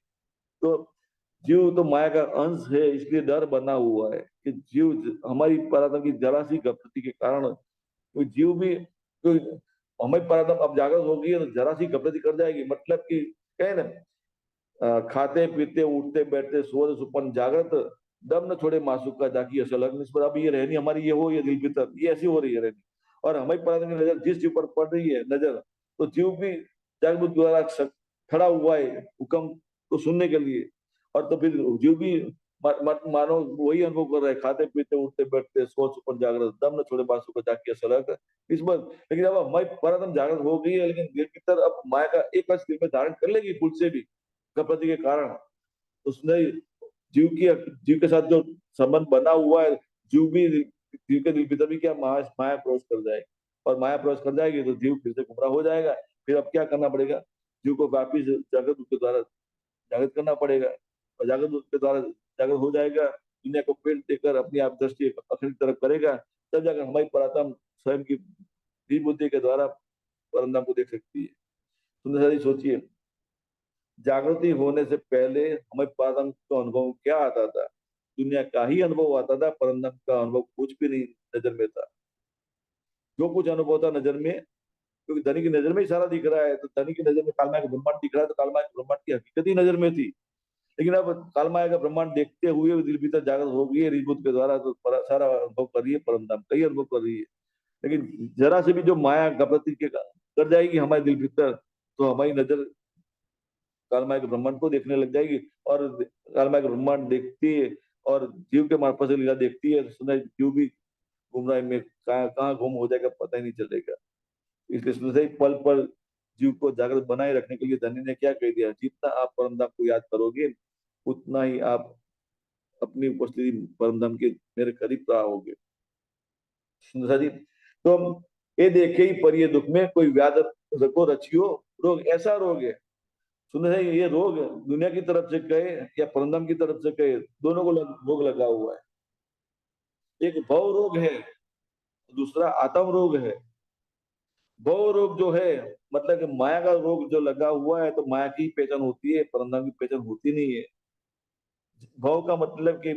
तो जीव तो माया का अंश है, इसलिए डर बना हुआ है कि जीव हमारी परात्म की जरा सी गलती के कारण, कोई जीव भी कोई हमारी परात्म अब जागृत होगी तो जरा सी गलती कर जाएगी। मतलब कि कहे ना, खाते पीते उठते बैठते सोते सुपन जागृत, दम न छोड़े मासूक का जाकी असल अग्नि पर। अब ये रहनी हमारी, ये हो ये दिल भीतर ये ऐसी हो रही है रहनी, और हमारी परात्म की नजर जिस जीव पर पड़ रही है नजर, तो जीव भी जागृत द्वारा खड़ा हुआ है हुक्म को सुनने के लिए। और तो फिर जीव भी मानो वही अनुभव कर रहे हैं, खाते पीते उठते बैठते सोच सुपन जागृत, दम न छोड़े मासूक का जाकी असल अग्नि इस पर। लेकिन अब हमारी परात्म जागृत हो गई है, लेकिन दिल भीतर अब माया का एक अंश दिल में धारण कर लेगी, फुल से भी गणपति के कारण। उसने जीव के साथ जो संबंध बना हुआ है, जीव के दिल भीतर भी क्या माया प्रवेश कर जाएगी, और माया प्रवेश कर जाएगी तो जीव फिर से गुमराह हो जाएगा। फिर अब क्या करना पड़ेगा, जीव को वापिस जागृत रूप के द्वारा जागृत करना पड़ेगा, और जागृत रूप के द्वारा जागृत हो जाएगा, दुनिया को पेट देकर अपनी आप दृष्टि अखंड की तरफ करेगा, तब जाकर हमारी परात्म स्वयं की धीर बुद्धि के द्वारा परम को देख सकती है। सुंदर जी सोचिए, जागृति होने से पहले हमें परम का अनुभव क्या आता था, दुनिया का ही अनुभव आता था, परम का अनुभव कुछ भी नहीं नजर में था। जो कुछ अनुभव था नजर में, क्योंकि धनी की नजर में ही सारा दिख रहा है, तो धनी की नजर में कालमाया का ब्रह्मांड दिख रहा है, तो कालमाया के ब्रह्मांड की हकीकत ही नजर में थी। लेकिन अब कालमाया का ब्रह्मांड देखते हुए दिल भीतर जागृत हो गई है रिजबुद्ध के द्वारा, तो सारा अनुभव कर रही है, परम धाम का ही अनुभव कर रही है। लेकिन जरा से भी जो माया गपति के कर जाएगी हमारे दिल भीतर, तो हमारी नजर कालमाया के ब्रह्मांड को देखने लग जाएगी, और कालमाया के ब्रह्मांड देखती है और जीव के मार्फत से लीला देखती है, तो जीव भी गुमराह में कहाँ गुम हो जाएगा पता ही नहीं चलेगा। इसलिए सुनते पल पल जीव को जागृत बनाए रखने के लिए धनी ने क्या कह दिया, जितना आप परमधाम को याद करोगे उतना ही आप अपनी उपस्थिति परमधाम के मेरे करीब रहोगे। सुंदर जी, तो हम ये देखे ही पर ये दुख में कोई व्याध रखो रचियो, रोग ऐसा रोग है। सुंदर जी, ये रोग दुनिया की तरफ से कहे या परमधाम की तरफ से कहे, दोनों को रोग लगा हुआ है। एक भव रोग है, दूसरा आत्म रोग है। भव रोग जो है मतलब कि माया का रोग जो लगा हुआ है, तो माया की पहचान होती है, परमधाम की पहचान होती नहीं है। भव का मतलब कि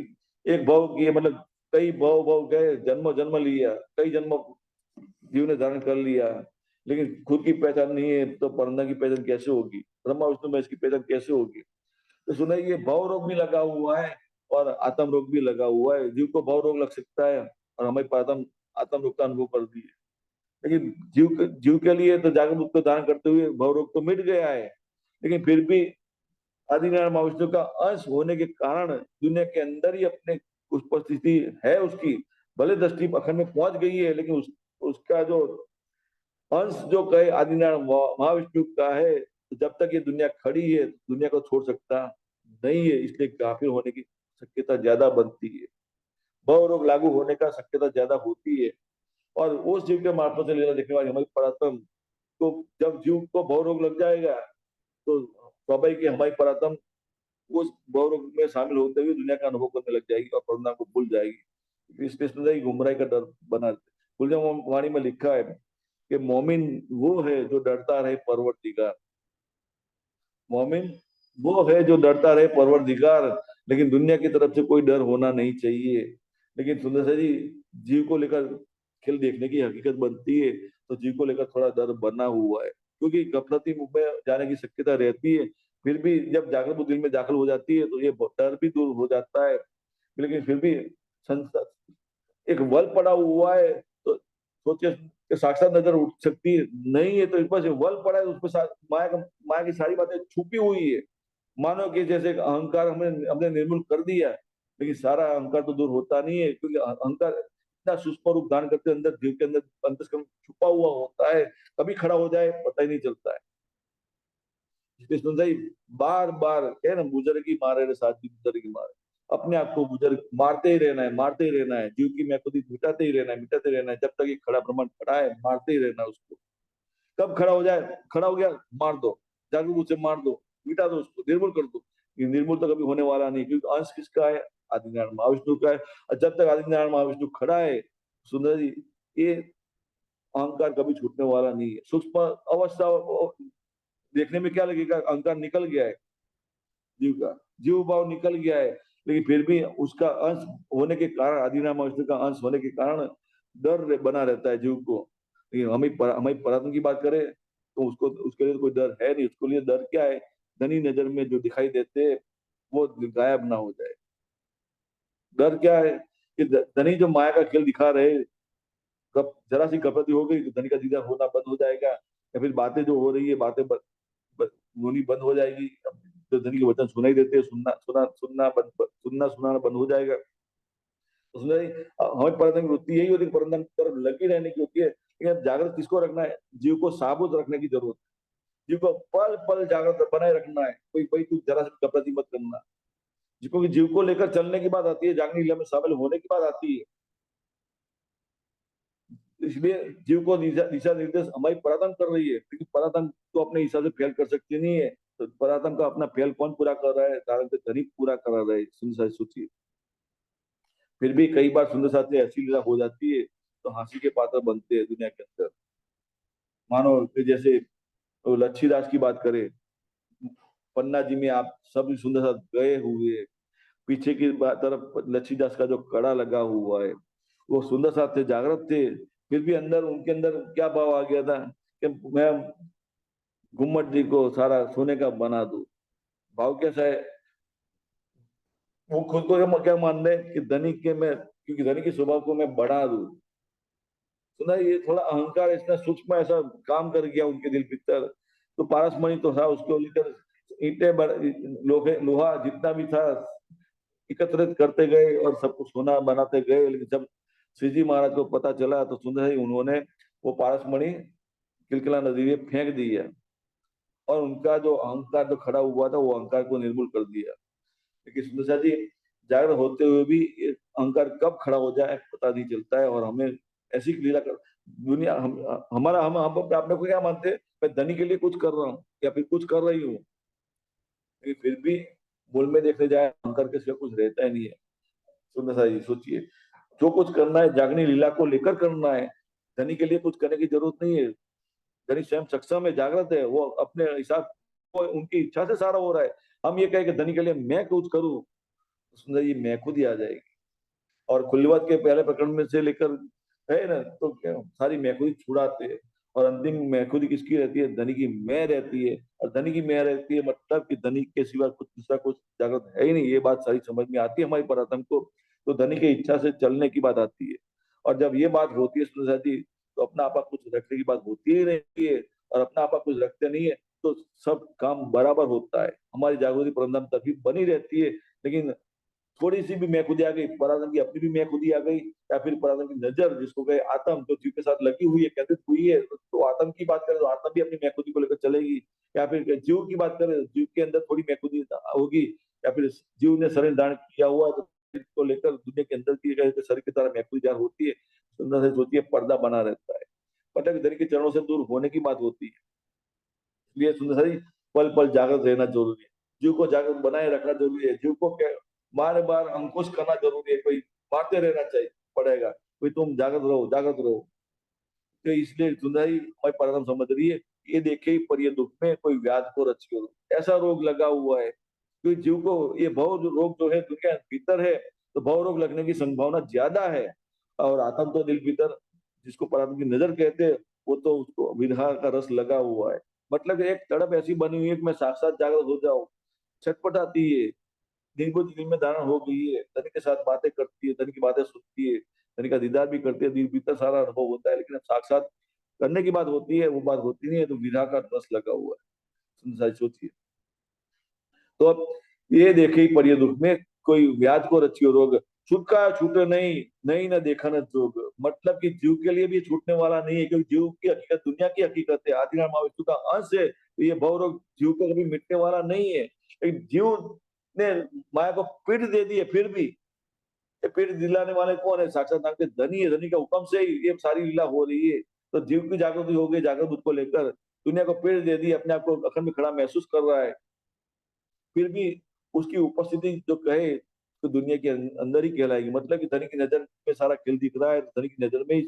एक भव की मतलब कई भव भव गए, जन्म जन्म लिया, कई जन्म जीव ने धारण कर लिया, लेकिन खुद की पहचान नहीं है, तो परमधाम की पहचान कैसे होगी, ब्रह्मा विष्णु में इसकी पहचान कैसे होगी। तो सुना, ये भव रोग भी लगा हुआ है और आत्म रोग भी लगा हुआ है। जीव को भव रोग लग सकता है और हमें आत्म रोग का अनुभव कर दिए, लेकिन जीव के लिए तो जागरूक रूप को धारण करते हुए भव रोग तो मिट गया है। लेकिन फिर भी आदिनारायण महाविष्णु का अंश होने के कारण दुनिया के अंदर ही अपने उपस्थिति है उसकी, भले दृष्टि अखंड में पहुंच गई है, लेकिन उसका जो अंश जो कहे आदिनारायण महाविष्णु का है, तो जब तक ये दुनिया खड़ी है दुनिया को छोड़ सकता नहीं है, इसलिए काफिर होने की शक्यता ज्यादा बनती है, भव रोग लागू होने का शक्यता ज्यादा होती है। और उस जीव के मार्फत से लीला देखने वाली हमारी परात्म, तो जब जीव को भव रोग लग जाएगा तो स्वाभाविक हमारी परात्म उस भव रोग में शामिल होते हुए दुनिया का अनुभव करने लग जाएगी और परमात्मा को भूल जाएगी। इसलिए गुमराही का डर बना, गुलजम वाणी में लिखा है कि मोमिन वो है जो डरता रहे परवरदिगार, मोमिन वो है जो डरता रहे परवरदिगार, लेकिन दुनिया की तरफ से कोई डर होना नहीं चाहिए। लेकिन सुंदर सा जी, जीव को लेकर खेल देखने की हकीकत बनती है, तो जीव को लेकर थोड़ा डर बना हुआ है, क्योंकि गफलती मुख में जाने की शक्यता रहती है। फिर भी जब जागृत बुद्धि में दाखिल हो जाती है तो ये डर भी दूर हो जाता है। लेकिन फिर भी एक वल पड़ा हुआ है, तो सोचे कि साक्षात नजर उठ सकती है, नहीं है तो इस पर वल पड़ा है, उस पर माया की सारी बातें छुपी हुई है। मानो कि जैसे अहंकार हमें हमने निर्मूल कर दिया, लेकिन सारा अहंकार तो दूर होता नहीं है, क्योंकि अहंकार इतना सूक्ष्म रूप धारण करते अंदर जीव के अंदर अंतस्करण छुपा हुआ होता है, कभी खड़ा हो जाए पता ही नहीं चलता है। इसलिए सुन भाई, बार बार कहे ना, बुजुर्ग ही मारे रे साथी, बुजुर्ग ही मारे, अपने आप को बुजुर्ग मारते ही रहना है, मारते ही रहना है, जीव की मैं खुद ही मिटाते ही रहना है, मिटाते रहना है, जब तक ये खड़ा ब्रह्मांड खड़ा है मारते ही रहना है उसको। कब खड़ा हो जाए, खड़ा हो गया मार दो, जागरूक रूप से मार दो, मिटा दो उसको, निर्मूल कर दो। ये निर्मूल तो कभी होने वाला नहीं, क्योंकि अंश किसका है, आदिनारायण महाविष्णु का है। और जब तक आदिनारायण महाविष्णु खड़ा है, सुंदर जी, ये अहंकार कभी छूटने वाला नहीं है। सूक्ष्म अवस्था देखने में क्या लगेगा, अहंकार निकल गया है जीव का, जीव भाव निकल गया है, लेकिन फिर भी उसका अंश होने के कारण, आदिनारायण महाविष्णु का अंश होने के कारण डर बना रहता है जीव को। लेकिन हमें परात्म की बात करें तो उसको, उसके लिए तो कोई डर है नहीं। उसके लिए डर क्या है, धनी नजर में जो दिखाई देते वो गायब ना हो जाए। डर क्या है कि धनी जो माया का खेल दिखा रहे, कब जरा सी गपति हो गई तो धनी का दीदार होना बंद हो जाएगा, या फिर बातें जो हो रही है बातें होनी बंद हो जाएगी। तो धनी के वचन सुनाई देते, सुनना सुनाना बंद हो जाएगा। उसमें हमें परतन की वृत्ति यही होती है, परतन की तरफ लगी रहने की होती है। लेकिन जागृत किसको रखना है, जीव को साबुत रखने की जरूरत है, जीव को पल पल जागृत बनाए रखना है, कोई कोई तू जरा सी कपड़ती मत करना। क्योंकि जीव को लेकर चलने की बात आती है, जागनी लीला में शामिल होने की बात आती है। इसलिए जीव को दिशा निर्देश हमारी परातन कर रही है, क्योंकि परातन तो अपने हिसाब से फेल कर सकती नहीं है। तो परातन का अपना फेल कौन पूरा कर रहा है? कारण से धनिक पूरा करा रहा है। सुंदर सोचिए। फिर भी कई बार सुंदर साथी ऐसी लीला हो जाती है तो हंसी के पात्र बनते हैं दुनिया के अंदर। मानो कि जैसे तो लच्छीदास की बात करें, पन्ना जी में आप सब सुंदर साथ गए हुए, पीछे की तरफ लच्छीदास का जो कड़ा लगा हुआ है, वो सुंदर साथ थे, जागृत थे। फिर भी अंदर उनके अंदर क्या भाव आ गया था कि मैं गुम्मट जी को सारा सोने का बना दूं। भाव कैसा है? वो खुद को क्या मान रहे हैं कि धनिक के मैं, क्योंकि धनिक के स्वभाव को मैं बढ़ा दूं। सुना, ये थोड़ा अहंकार इतना सूक्ष्म ऐसा काम कर गया उनके दिल भीतर। तो पारसमणि तो था, उसको लेकर ईंटे लोहे लोहा जितना भी था एकत्रित करते गए और सब कुछ सोना बनाते गए। लेकिन जब श्री जी महाराज को पता चला तो सुंदर ही उन्होंने वो पारसमणि किलकिला नदी में फेंक दिया, और उनका जो अहंकार जो खड़ा हुआ था वो अहंकार को निर्मूल कर दिया। लेकिन सुंदर जी जागृत होते हुए भी ये अहंकार कब खड़ा हो जाए पता नहीं चलता है। और हमें ऐसी लीला कर दुनिया, हमारा हम अपने आप को क्या मानते हैं? मैं धनी के लिए कुछ कर रहा हूँ या फिर कुछ कर रही हूँ। लेकिन फिर भी मूल में देखने जाए अहंकार के सिवा कुछ रहता ही नहीं है। सुंदर सा जी सोचिए, जो कुछ करना है जागनी लीला को लेकर करना है। धनी के लिए कुछ करने की जरूरत नहीं है। धनी स्वयं सक्षम है, जागृत है, वो अपने हिसाब, वो उनकी इच्छा से सारा हो रहा है। हम ये कहें कि धनी के लिए मैं कुछ करूं, सुंदर जी मैं खुद ही आ जाएगी। और खुल्लवत के पहले प्रकरण में से लेकर है ना, तो क्या सारी मैखुदी छुड़ाते हैं। और अंतिम मैखुदी किसकी रहती है? धनी की मैं रहती है। और धनी की मैं रहती है मतलब कि धनी के सिवा कुछ दूसरा कुछ जागृत है ही नहीं। ये बात सारी समझ में आती है हमारी परातन को। तो धनी की इच्छा से चलने की बात आती है। और जब ये बात होती है सुंदर जी, तो अपना आपा कुछ रखने की बात होती ही नहीं है। और अपना आपा कुछ रखते नहीं है तो सब काम बराबर होता है। हमारी जागृति परमधाम तक भी बनी रहती है। लेकिन थोड़ी सी भी मैखुदी आ गई, पराधन की अपनी भी मैखुदी आ गई, या फिर पराधन की नजर जिसको कहे आत्म, जो जीव के साथ लगी हुई है, केंद्रित हुई है, तो आत्म की बात करें तो आत्म भी अपनी मैखुदी को लेकर चलेगी। या फिर जीव की बात करें, जीव के अंदर थोड़ी मैखुदी होगी। या फिर जीव ने शरीर धारण किया हुआ तो को लेकर दुनिया के अंदर की शरीर की तरह मैखुदी जान होती है। सुंदर से सोचिए, पर्दा बना रहता है। पटक धरी के चरणों से दूर होने की बात होती है। इसलिए सुंदर जी पल पल जागृत रहना जरूरी है। जीव को जागृत बनाए रखना जरूरी है। जीव को बार बार अंकुश करना जरूरी है। कोई मारते रहना चाहिए पड़ेगा, कोई तुम जागृत रहो जागृत रहो। तो इसलिए सुंदर ही हमारी परम समझ रही है, ये देखे ही पर ये दुख में कोई व्याध को रची हो, ऐसा रोग लगा हुआ है। क्योंकि जीव को ये भव रोग जो है दुनिया भीतर है, तो भव रोग लगने की संभावना ज्यादा है। और आत्म तो दिल भीतर, जिसको परम की नजर कहते हैं, वो तो उसको विरह का रस लगा हुआ है। मतलब एक तड़प ऐसी बनी हुई है कि मैं साक्षात जागृत हो जाऊं, छटपटाती है। दिन को दिल में धारण हो गई है, धनी के साथ बातें करती है, धनी की बातें सुनती है, धनी का दीदार भी करती है, दिल भीतर सारा अनुभव होता है। लेकिन अब साक्षात करने की बात होती है, वो बात होती नहीं है, तो विरह का रस लगा हुआ है। संसार सोचिए। तो अब ये देखे ही पड़िए दुख में कोई व्याध को रचियो रोग, छुटका छूटे नहीं, नहीं न देखा न जोग। मतलब कि जीव के लिए भी छूटने वाला नहीं है, क्योंकि जीव की हकीकत दुनिया की हकीकत है, आदिनारायण महाविष्णु का अंश है। तो ये भव रोग जीव को कभी मिटने वाला नहीं है। लेकिन जीव ने माया को पीठ दे दी है, फिर भी ये पीठ दिलाने वाले कौन है? साक्षात नाम के धनी है। धनी का हुक्म से ही ये सारी लीला हो रही है। तो जीव की जागृति हो गई, जागृत बुद्ध को लेकर दुनिया को पीठ दे दी, अपने आप को अखंड में खड़ा महसूस कर रहा है। फिर भी उसकी उपस्थिति जो कहे तो दुनिया के अंदर ही कहलाएगी। मतलब कि धनी की नजर में सारा खेल दिख रहा है, तो धनी की नजर में ही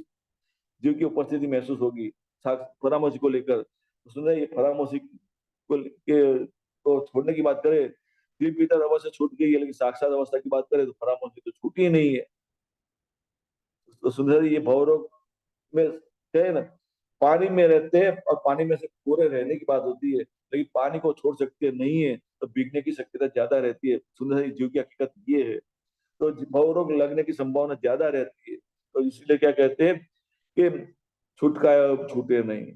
जीव की उपस्थिति महसूस होगी। फरामोशी को लेकर तो सुन रहे, ये फरामोशी के तो छोड़ने की बात करें, दिल भीतर अवस्था छूट गई है, लेकिन साक्षात अवस्था की बात करें तो फरामोशी तो छूटी ही नहीं है। तो सुंदर ये भवरोग में कहे ना, पानी में रहते हैं और पानी में से पूरे रहने की बात होती है, लेकिन पानी को छोड़ सकते नहीं है, तो भीगने की शक्यता ज्यादा रहती है। सुंदर जीव की हकीकत ये है। तो भवरोग लगने की संभावना ज्यादा रहती है। तो इसलिए क्या कहते हैं कि छुटकाया छूटे नहीं,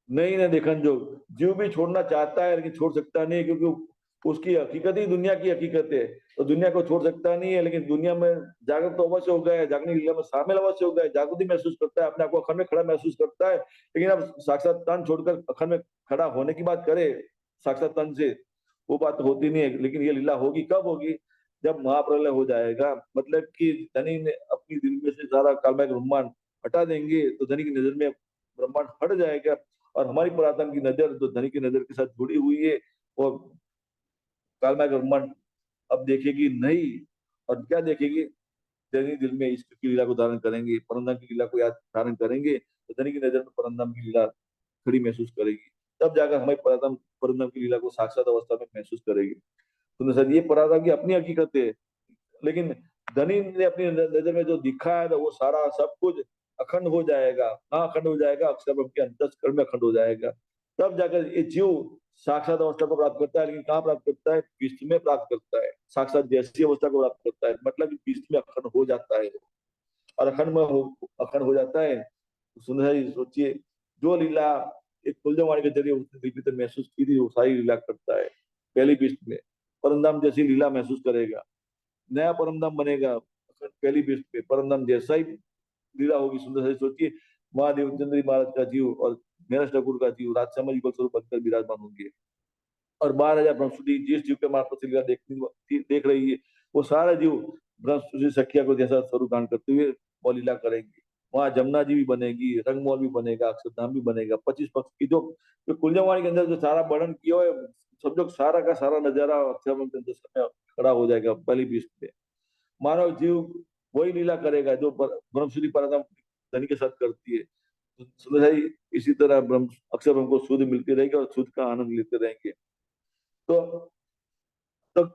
नहीं ना देखन जो। जीव भी छोड़ना चाहता है लेकिन छोड़ सकता नहीं, क्योंकि उसकी हकीकत ही दुनिया की हकीकत है। तो दुनिया को छोड़ सकता नहीं है, लेकिन दुनिया में जागृत तो अवश्य हो गया है, जागने लीला में शामिल अवश्य हो गया है, जागृति महसूस करता है, अपने आप को अखंड में खड़ा महसूस करता है। लेकिन अब साक्षात तन छोड़कर अखंड में खड़ा होने की बात करे साक्षात तन से, वो बात होती नहीं है। लेकिन ये लीला होगी कब होगी? जब महाप्रलय हो जाएगा, मतलब कि धनी ने अपनी दिल में से सारा काल्पनिक ब्रह्मांड हटा देंगे, तो धनी की नजर में ब्रह्मांड हट जाएगा, और हमारी पुरातन की नजर जो धनी की नजर के साथ जुड़ी हुई है, वो काल्पनिक ब्रह्मांड अब देखेगी नहीं। और क्या देखेगी? धनी दिल में ईश्वर की लीला को धारण करेंगे, परमधाम की लीला को याद धारण करेंगे, तो धनी की नजर में परमधाम की लीला खड़ी महसूस करेगी। तब जाकर हमारी परमधाम परमधाम की लीला को साक्षात अवस्था में महसूस करेगी। तो सर, ये परमधाम की अपनी हकीकत है, लेकिन धनी ने अपनी नजर में जो दिखा है, वो सारा सब कुछ अखंड हो जाएगा। हाँ, अखंड हो जाएगा, अक्षर ब्रह्म के अंतस्करण में अखंड हो जाएगा। तब जाकर ये जीव साक्षात अवस्था को प्राप्त करता है, लेकिन कहाँ प्राप्त करता है? विश्व में प्राप्त करता है, साक्षात जैसी अवस्था को प्राप्त करता है, मतलब कि विश्व में अखंड हो जाता है। और अखंड हो जाता है। सुंदर जी सोचिए, जो लीला एक कुलजवाणी के जरिए उसने दिल भीतर महसूस की थी, वो सारी लीला करता है पहली किस्त में। परमधाम जैसी लीला महसूस करेगा, नया परमधाम बनेगा पहली किस्त पे, परमधाम जैसा ही लीला होगी। सुंदर से सोचिए, महादेव चंद्री महाराज का जीव और मेरठ ठाकुर का जीव राजसमझ स्वरूप बनकर विराजमान होंगे। और 12,000 ब्रह्मसुदी जिस जीव के मार्फत से लीला देख रही है, वो सारा जीव ब्रह्मसुदी सखिया को जैसा स्वरूप धारण करते हुए वो लीला करेंगे। वहां जमुना जी भी बनेगी, रंगमौल भी बनेगा, अक्षरधाम भी बनेगा। 25 पक्ष की जो कुंजवाणी के अंदर जो सारा वर्णन किया है, सब जो सारा का सारा नजारा अक्षरधाम के अंदर समय खड़ा हो जाएगा पहली बीस पे। मानव जीव वही लीला करेगा जो ब्रह्मसुदी पराधाम धनी के साथ करती है। तो समझ आई, इसी तरह ब्रह्म अक्षर ब्रह्म को शुद्ध मिलती रहेगी और शुद्ध का आनंद लेते रहेंगे। तो तो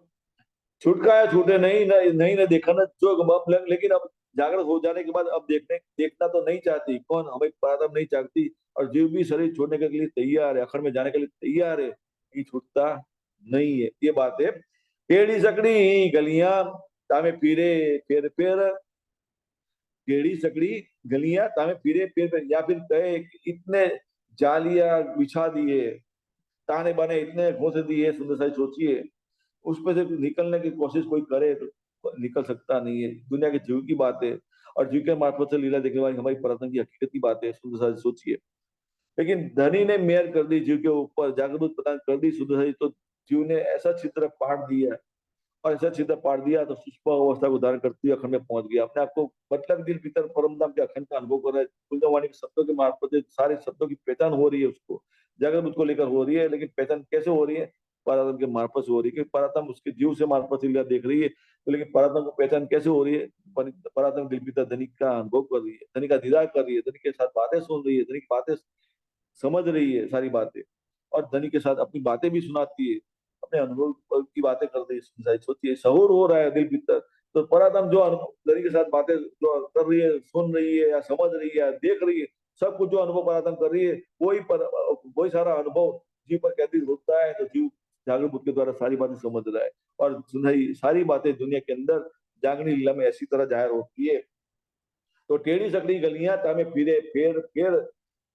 छूटका है, छूटे नहीं ना, नहीं ना देखा ना जो अब लेकिन अब जागृत हो जाने के बाद अब देखना तो नहीं चाहती, कौन? हमें प्रारंभ नहीं चाहती। और जीव भी शरीर छोड़ने के लिए तैयार है, अखंड में जाने के लिए तैयार है, ये छूटता नहीं है। ये बात है। टेढ़ी सकड़ी गलियां तामे फिरे फिर फिर, टेढ़ी सकड़ी गलियां तामे फिरे फिर, या फिर कहे कि इतने जालियां बिछा दिए, ताने बाने इतने घोंसे दिए, सुंदर साई सोचिए, उसमें से निकलने की कोशिश कोई करे तो निकल सकता नहीं है। दुनिया के जीव की बात है, और जीव के मार्फत से लीला देखने वाली हमारी परतन की हकीकत की बात है। सुंदर साई सोचिए, लेकिन धनी ने मेहर कर दी जीव के ऊपर, जागरूक प्रदान कर दी सुंदर साई, तो जीव ने ऐसा चित्र पाट दिया, और ऐसा सीधा पाड़ दिया तो सुष्मा अवस्था को धारण करते हुए अखंड में पहुंच गया। अपने आपको मतलब दिल भीतर परमधाम के अखंड का अनुभव कर रहा है। कुंजवाणी के शब्दों के मार्फत से सारे शब्दों की पहचान हो रही है, उसको जागृत उसको लेकर हो रही है, लेकिन पहचान कैसे हो रही है? परातम के मार्फत से हो रही है, क्योंकि परातम उसके जीव से मार्फत से देख रही है। तो लेकिन परातम को पहचान कैसे हो रही है? परातम दिल भीतर धनिक का अनुभव कर रही है, धनिक का दीदार कर रही है, धनिक के साथ बातें सुन रही है, धनिक बातें समझ रही है सारी बातें, और धनी के साथ अपनी बातें भी सुनाती है, अपने अनुभव की बातें कर रही है। सोचिए, सहूर हो रहा है दिल भीतर। तो परातम जो धनी के साथ बातें जो कर रही है, सुन रही है या समझ रही है या देख रही है, सब कुछ जो अनुभव परातम कर रही है, वही सारा अनुभव जीव पर केंद्रित होता है। तो जीव जागरूक बुद्ध के द्वारा सारी बातें समझ रहा है, और सुनाई सारी बातें दुनिया के अंदर जागनी लीला में ऐसी तरह जाहिर होती है। तो टेढ़ी सकड़ी गलियां तामे फिरे फेर फेर,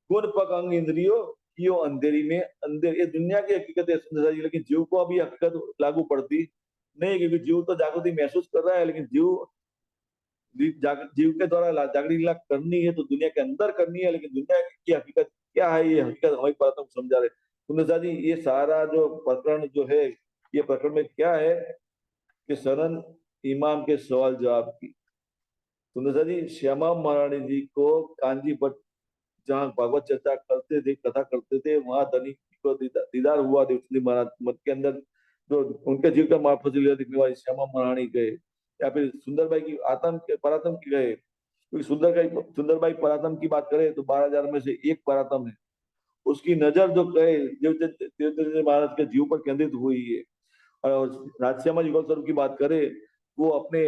गुण पक अंग इंद्रियों कियो अंधेरी में अंधेर। ये दुनिया की हकीकत है सुंदर जी, लेकिन जीव को अभी हकीकत लागू पड़ती नहीं, क्योंकि जीव तो जागृति महसूस कर रहा है, लेकिन जीव के द्वारा जागृति लीला करनी है तो दुनिया के अंदर करनी है, लेकिन दुनिया की हकीकत क्या है, ये हकीकत हमारी परतम समझा रहे सुंदर जी। ये सारा जो प्रकरण जो है, ये प्रकरण में क्या है कि शरण इमाम के सवाल जवाब की। सुंदर जी, श्यामा महारानी जी को कांजी भट्ट जहाँ भागवत चर्चा करते थे, कथा करते थे, वहां धनी को दीदार हुआ देवचंदी महाराज मत के अंदर। जो उनके जीव का मार्फत लीला दिखने वाली श्यामा महारानी गए, या फिर सुंदरबाई की आत्म के परातम की गए, क्योंकि सुंदरबाई परातम की बात करें तो 12,000 में से एक परातम है। उसकी नजर जो गए देवचंद महाराज के जीव पर केंद्रित हुई है। और राजश्यामा युगल स्वरूप की बात करें, वो अपने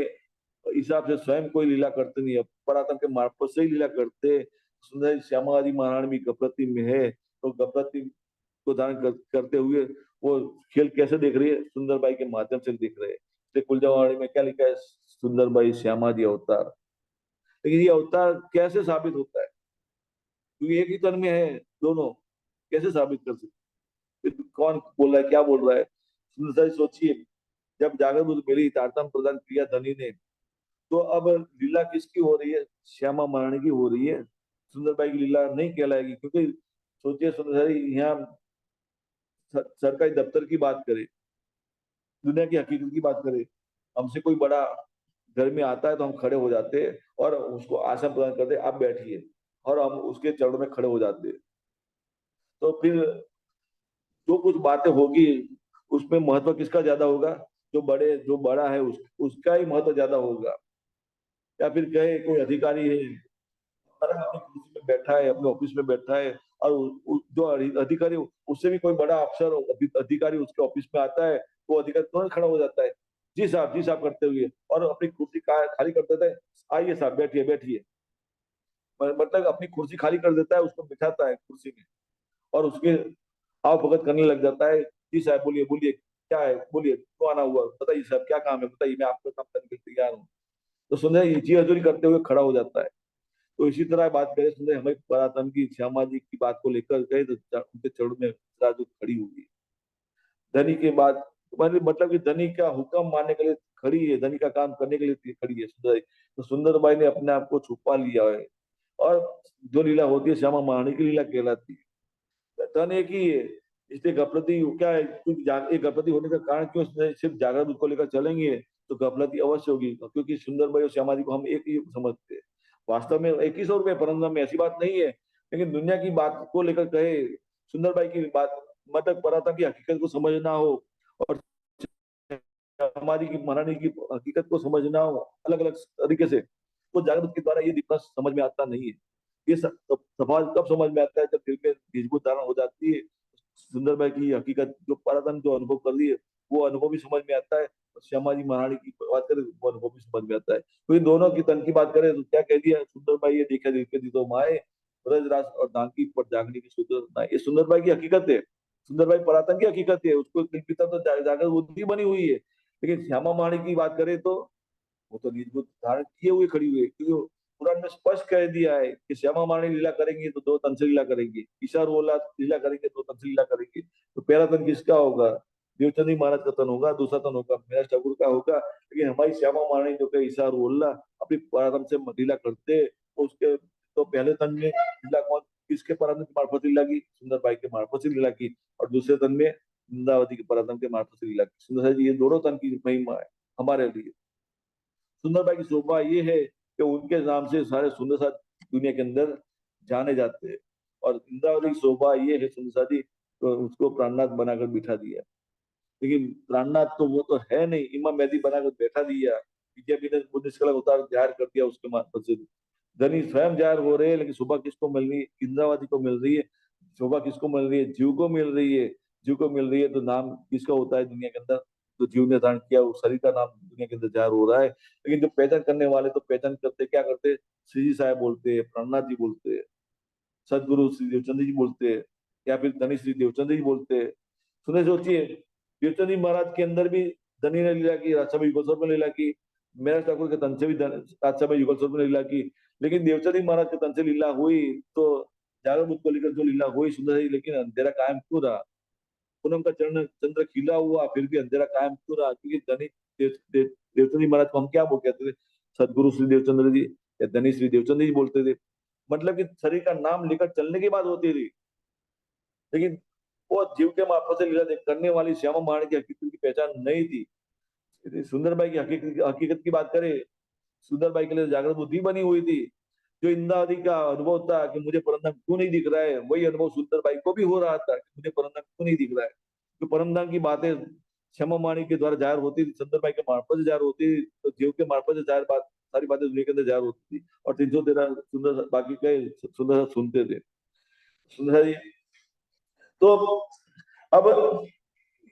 हिसाब से स्वयं कोई लीला करते नहीं है, परातम के मार्फत से ही लीला करते। सुंदर श्यामा आदि महारानी भी गपरती में है, तो गपरती को धारण करते हुए वो खेल कैसे देख रही है? सुंदरबाई के माध्यम से देख रहे हैं। कुलजवाड़ी में क्या लिखा है? सुंदरबाई श्यामा जी अवतार। लेकिन ये अवतार कैसे साबित होता है? क्योंकि एक ही तन में है दोनों, कैसे साबित कर सकते? कौन बोल रहा है, क्या बोल रहा है? सुंदर सोचिए, जब जागृत बुद्ध मिली, तारतम प्रदान किया धनी ने, तो अब लीला किसकी हो रही है? श्यामा महारानी की हो रही है। सुंदरबाई की लीला नहीं कहलाएगी, क्योंकि सोचिए सुंदर यहाँ सरकारी दफ्तर की बात करें, दुनिया की हकीकत की बात करें, हमसे कोई बड़ा घर में आता है तो हम खड़े हो जाते हैं और उसको आसन प्रदान करते हैं, आप बैठिए, और हम उसके चरणों में खड़े हो जाते हैं। तो फिर जो कुछ बातें होगी उसमें महत्व किसका ज्यादा होगा? जो बड़ा है उसका ही महत्व ज्यादा होगा। या फिर कहे कोई अधिकारी है, अरे अपनी कुर्सी में बैठा है, अपने ऑफिस में बैठा है, और जो अधिकारी उससे भी कोई बड़ा अफसर अधिकारी उसके ऑफिस में आता है, तो अधिकारी तुरंत खड़ा हो जाता है, जी साहब करते हुए, और अपनी कुर्सी खाली कर देता है, आइए साहब बैठिए बैठिए। मतलब अपनी कुर्सी खाली कर देता है, उसको बिठाता है कुर्सी में, और उसके आओ भगत करने लग जाता है, जी साहब बोलिए बोलिए क्या है, बोलिए क्यों आना हुआ, बताइए साहब क्या काम है, बताइए मैं आपका काम करने के लिए तैयार हूँ। तो सुंदर जी हजूरी करते हुए खड़ा हो जाता है। तो इसी तरह बात करें सुंदर हमें पराक्रम की, श्यामा जी की बात को लेकर गए तो उनके चरण में जो खड़ी हुई धनी के बाद, मतलब कि धनी का हुक्म मानने के लिए खड़ी है, धनी का काम करने के लिए खड़ी है सुंदर। तो सुंदरबाई ने अपने आप को छुपा लिया है, और जो लीला होती है श्यामा महारानी की लीला कहलाती है। धन एक ही है, इसलिए गपलती क्या है, एक गपलती होने का कारण क्यों, सिर्फ जागृत को लेकर चलेंगे तो गपलती अवश्य होगी, क्योंकि सुंदरबाई और श्यामा जी को हम एक ही समझते हैं। वास्तव में एक ही स्वरूप है परंपरा में, ऐसी बात नहीं है, लेकिन दुनिया की बात को लेकर कहे सुंदरबाई की बात, मतलब पराता की हकीकत को समझना हो, और हमारी की महारानी की हकीकत को समझना हो अलग अलग तरीके से, तो जागृत के द्वारा ये दिखना समझ में आता नहीं है। ये सवाल कब समझ में आता है, जब दिल में मजबूत धारणा हो जाती है, सुंदरबाई की हकीकत जो परातन जो अनुभव कर रही है, वो अनुभव भी समझ में आता है, और श्यामा जी महारानी की बात करें वो अनुभव भी समझ में आता है। तो इन दोनों की तन की बात करें तो क्या कह दिया सुंदरबाई, ये देखा दिल के दी तो माए, ब्रजराज और दानकी पर जागने की सूत्र, ये सुंदरबाई की हकीकत है। सुंदरबाई परातन की हकीकत है, उसको पिता तो जागर बुद्धि बनी हुई है। लेकिन श्यामा महारानी की बात करें तो वो तो निज बुद्ध धारण किए हुए खड़ी हुई है, क्योंकि कुरान में स्पष्ट कह दिया है कि श्यामा महारानी लीला करेंगी तो दो तन से लीला करेंगी, ईशार बोला लीला करेंगे दो तन से लीला करेंगे। तो पहला तन किसका होगा? देवचंदी महाराज का तन होगा, दूसरा तन होगा मेरा ठाकुर का होगा। लेकिन हमारी श्यामा महारानी जो है ईशार बोला अपनी पराक्रम से लीला करते, तो उसके तो पहले तन में लीला कौन, किसके पराक्रम के मार्फत लीला की? सुंदरबाई के मार्फत से लीला की। और दूसरे तन में वृंदावती के पराक्रम के मार्फत से लीला की। सुंदर जी ये दोनों तन की महिमा है हमारे लिए। सुंदरबाई की शोभा ये है कि उनके नाम से सारे सुंदर साथ दुनिया के अंदर जाने जाते हैं। और इंद्रावती की शोभा ये है सुंदर साथी, तो उसको प्राणनाथ बनाकर बिठा दिया। लेकिन प्राणनाथ तो वो तो है नहीं, इमाम मेहदी बनाकर बैठा दिया। बीजेपी ने निष्कलंक अवतार जाहिर कर दिया उसके मार्फत से। धनी स्वयं जाहिर हो रहे हैं, लेकिन शोभा किसको मिल रही है? इंद्रावती को मिल रही है। शोभा किसको मिल रही है? जीव को मिल रही है। जीव को मिल रही है तो नाम किसका होता है दुनिया के अंदर? तो जीव ने धारण किया उस शरीर का नाम दुनिया के अंदर जाहिर हो रहा है। लेकिन जो पहचान करने वाले तो पहचान करते क्या करते? श्री जी साहब बोलते हैं, प्राणनाथ जी बोलते हैं, सदगुरु श्री देवचंद जी बोलते हैं, या फिर धनी श्री देवचंद जी बोलते हैं। सुने सोचिए, देवचंद जी महाराज के अंदर भी धनी ने लीला की, राजसा में युगल स्वरूप में लीला की, मेरा ठाकुर के तन से भी राजसा में युगल स्वरूप में लीला की। लेकिन देवचंद जी महाराज के तन से लीला हुई तो जागर मुझ को लेकर जो लीला हुई सुंदर जी, लेकिन अंधेरा कायम क्यों रहा? पूनम का चरण चंद्र खिला हुआ फिर भी अंधेरा कायम क्यों रहा? क्योंकि धनी देवचंद जी महाराज को हम क्या बोल कहते थे? सदगुरु श्री देवचंद्र जी या धनी श्री देवचंद जी बोलते थे। मतलब कि शरीर का नाम लेकर चलने की बात होती थी, लेकिन वो जीव के मार्फत से लीला करने वाली श्यामा महारानी की हकीकत की पहचान नहीं थी। सुंदरबाई की हकीकत की बात करें, सुंदरबाई के लिए जागृत बुद्धि बनी हुई थी। जो इंद्रावती का अनुभव था कि मुझे परमधाम क्यों नहीं दिख रहा है, वही अनुभव सुंदरबाई को भी हो रहा था कि मुझे परमधाम क्यों नहीं दिख रहा है। तो परमधाम की बातें श्यामा महारानी के द्वारा जाहिर होती थी, सुंदरबाई के मार्फत से जाहिर होती थी, तो जीव के मार्फत से जाहिर बात सारी बातें दुनिया के अंदर जाहिर होती थी। और 313 सुंदर बाकी के सुंदर सुनते थे। सुंदर जी, तो अब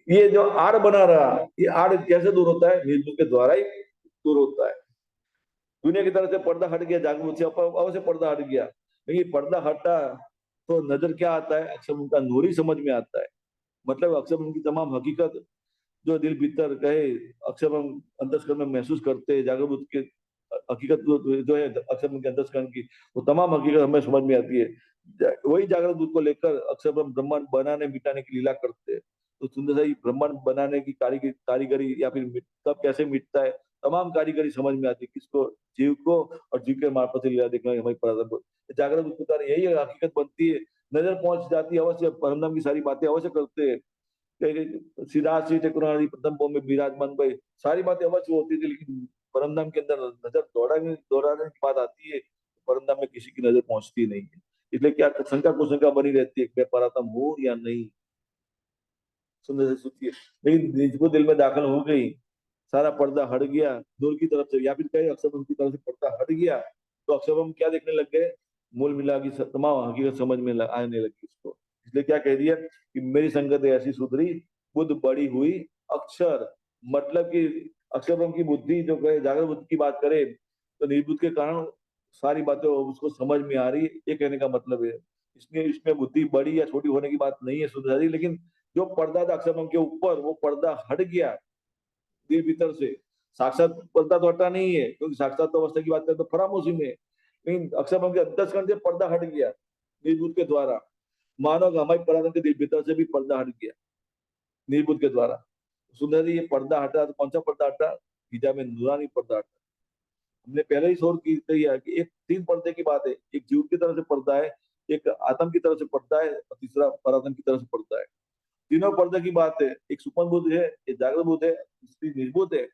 ये जो आड़ बना रहा, ये आड़ कैसे दूर होता है? निर्गुण के द्वारा ही दूर होता है। दुनिया की तरफ से पर्दा हट गया, जागरूक से अवश्य पर्दा हट गया, लेकिन पर्दा हटा तो नजर क्या आता है? अक्सर उनका नूर ही समझ में आता है। मतलब अक्सर उनकी तमाम हकीकत जो दिल भीतर कहे, अक्सर हम अंतस्करण में महसूस करते हैं, जागरूक के हकीकत जो है अक्सर उनके अंतस्करण की, वो तमाम हकीकत हमें समझ में आती है। वही जागृत दूत को लेकर अक्सर हम ब्रह्मांड बनाने मिटाने की लीला करते हैं। तो सुंदर सा ब्रह्मांड बनाने की कारीगरी या फिर कब कैसे मिटता है, तमाम कारीगरी समझ में आती है किसको? जीव को। और जीव के मार्फत से लीला देखना हमारी प्रारंभ को जागृत दूत यही हकीकत बनती है। नजर पहुंच जाती है अवश्य, परमधाम की सारी बातें अवश्य करते हैं, सीधा सी ठाकुरानी प्रथम पौ में विराजमान भाई, सारी बातें अवश्य होती थी, लेकिन परमधाम के अंदर नजर दौड़ाने की बात आती है, परमधाम में किसी की नजर पहुंचती नहीं है। इसलिए क्या शंका कुशंका बनी रहती है, मैं परातम हूँ या नहीं। सुंदर से सोचिए, लेकिन जिसको दिल में दाखिल हो गई, सारा पर्दा हट गया दूर की तरफ से, या फिर कहे अक्षरब्रह्म की तरफ से पर्दा हट गया, तो अक्षरब्रह्म क्या देखने लग गए, मूल मिला की तमाम हकीकत समझ में आने लगी उसको। इसलिए क्या कह दिया कि मेरी संगत ऐसी सुधरी, बुद्ध बड़ी हुई अक्षर, मतलब कि अक्षरब्रह्म की बुद्धि जो कहे, जागृत बुद्धि की बात करे, तो निर्बुद्ध के कारण सारी बातें उसको समझ में आ रही, ये कहने का मतलब है। इसमें इसमें बुद्धि बड़ी या छोटी होने की बात नहीं है सुधारी, लेकिन जो पर्दा था अक्षरब्रह्म के ऊपर, वो पर्दा हट गया दिल भीतर से। साक्षात पर्दा तो हटा नहीं है, क्योंकि साक्षात तो अवस्था की बात करें तो फरामोशी में, लेकिन अक्षरब्रह्म के अंतस्करण से पर्दा हट गया निर्बुद्ध के द्वारा। मानो हमारी पराधन के दिल भीतर से भी पर्दा हट गया निर्बुद्ध के द्वारा। सुंदर जी, ये पर्दा हटा तो कौन सा पर्दा हटा, हिजाब में नूरानी पर्दा हटा। हमने पहले ही शोर की है कि एक तीन पर्दे की बात है, एक जीव की तरफ से पर्दा है, एक आत्म की तरफ से पर्दा है, और तीसरा पराधन की तरफ से पर्दा है। तीनों पर्दे की बात है, एक सुपन बुद्ध है, एक जागृत बुद्ध है, दूसरी निर्बुद्ध है।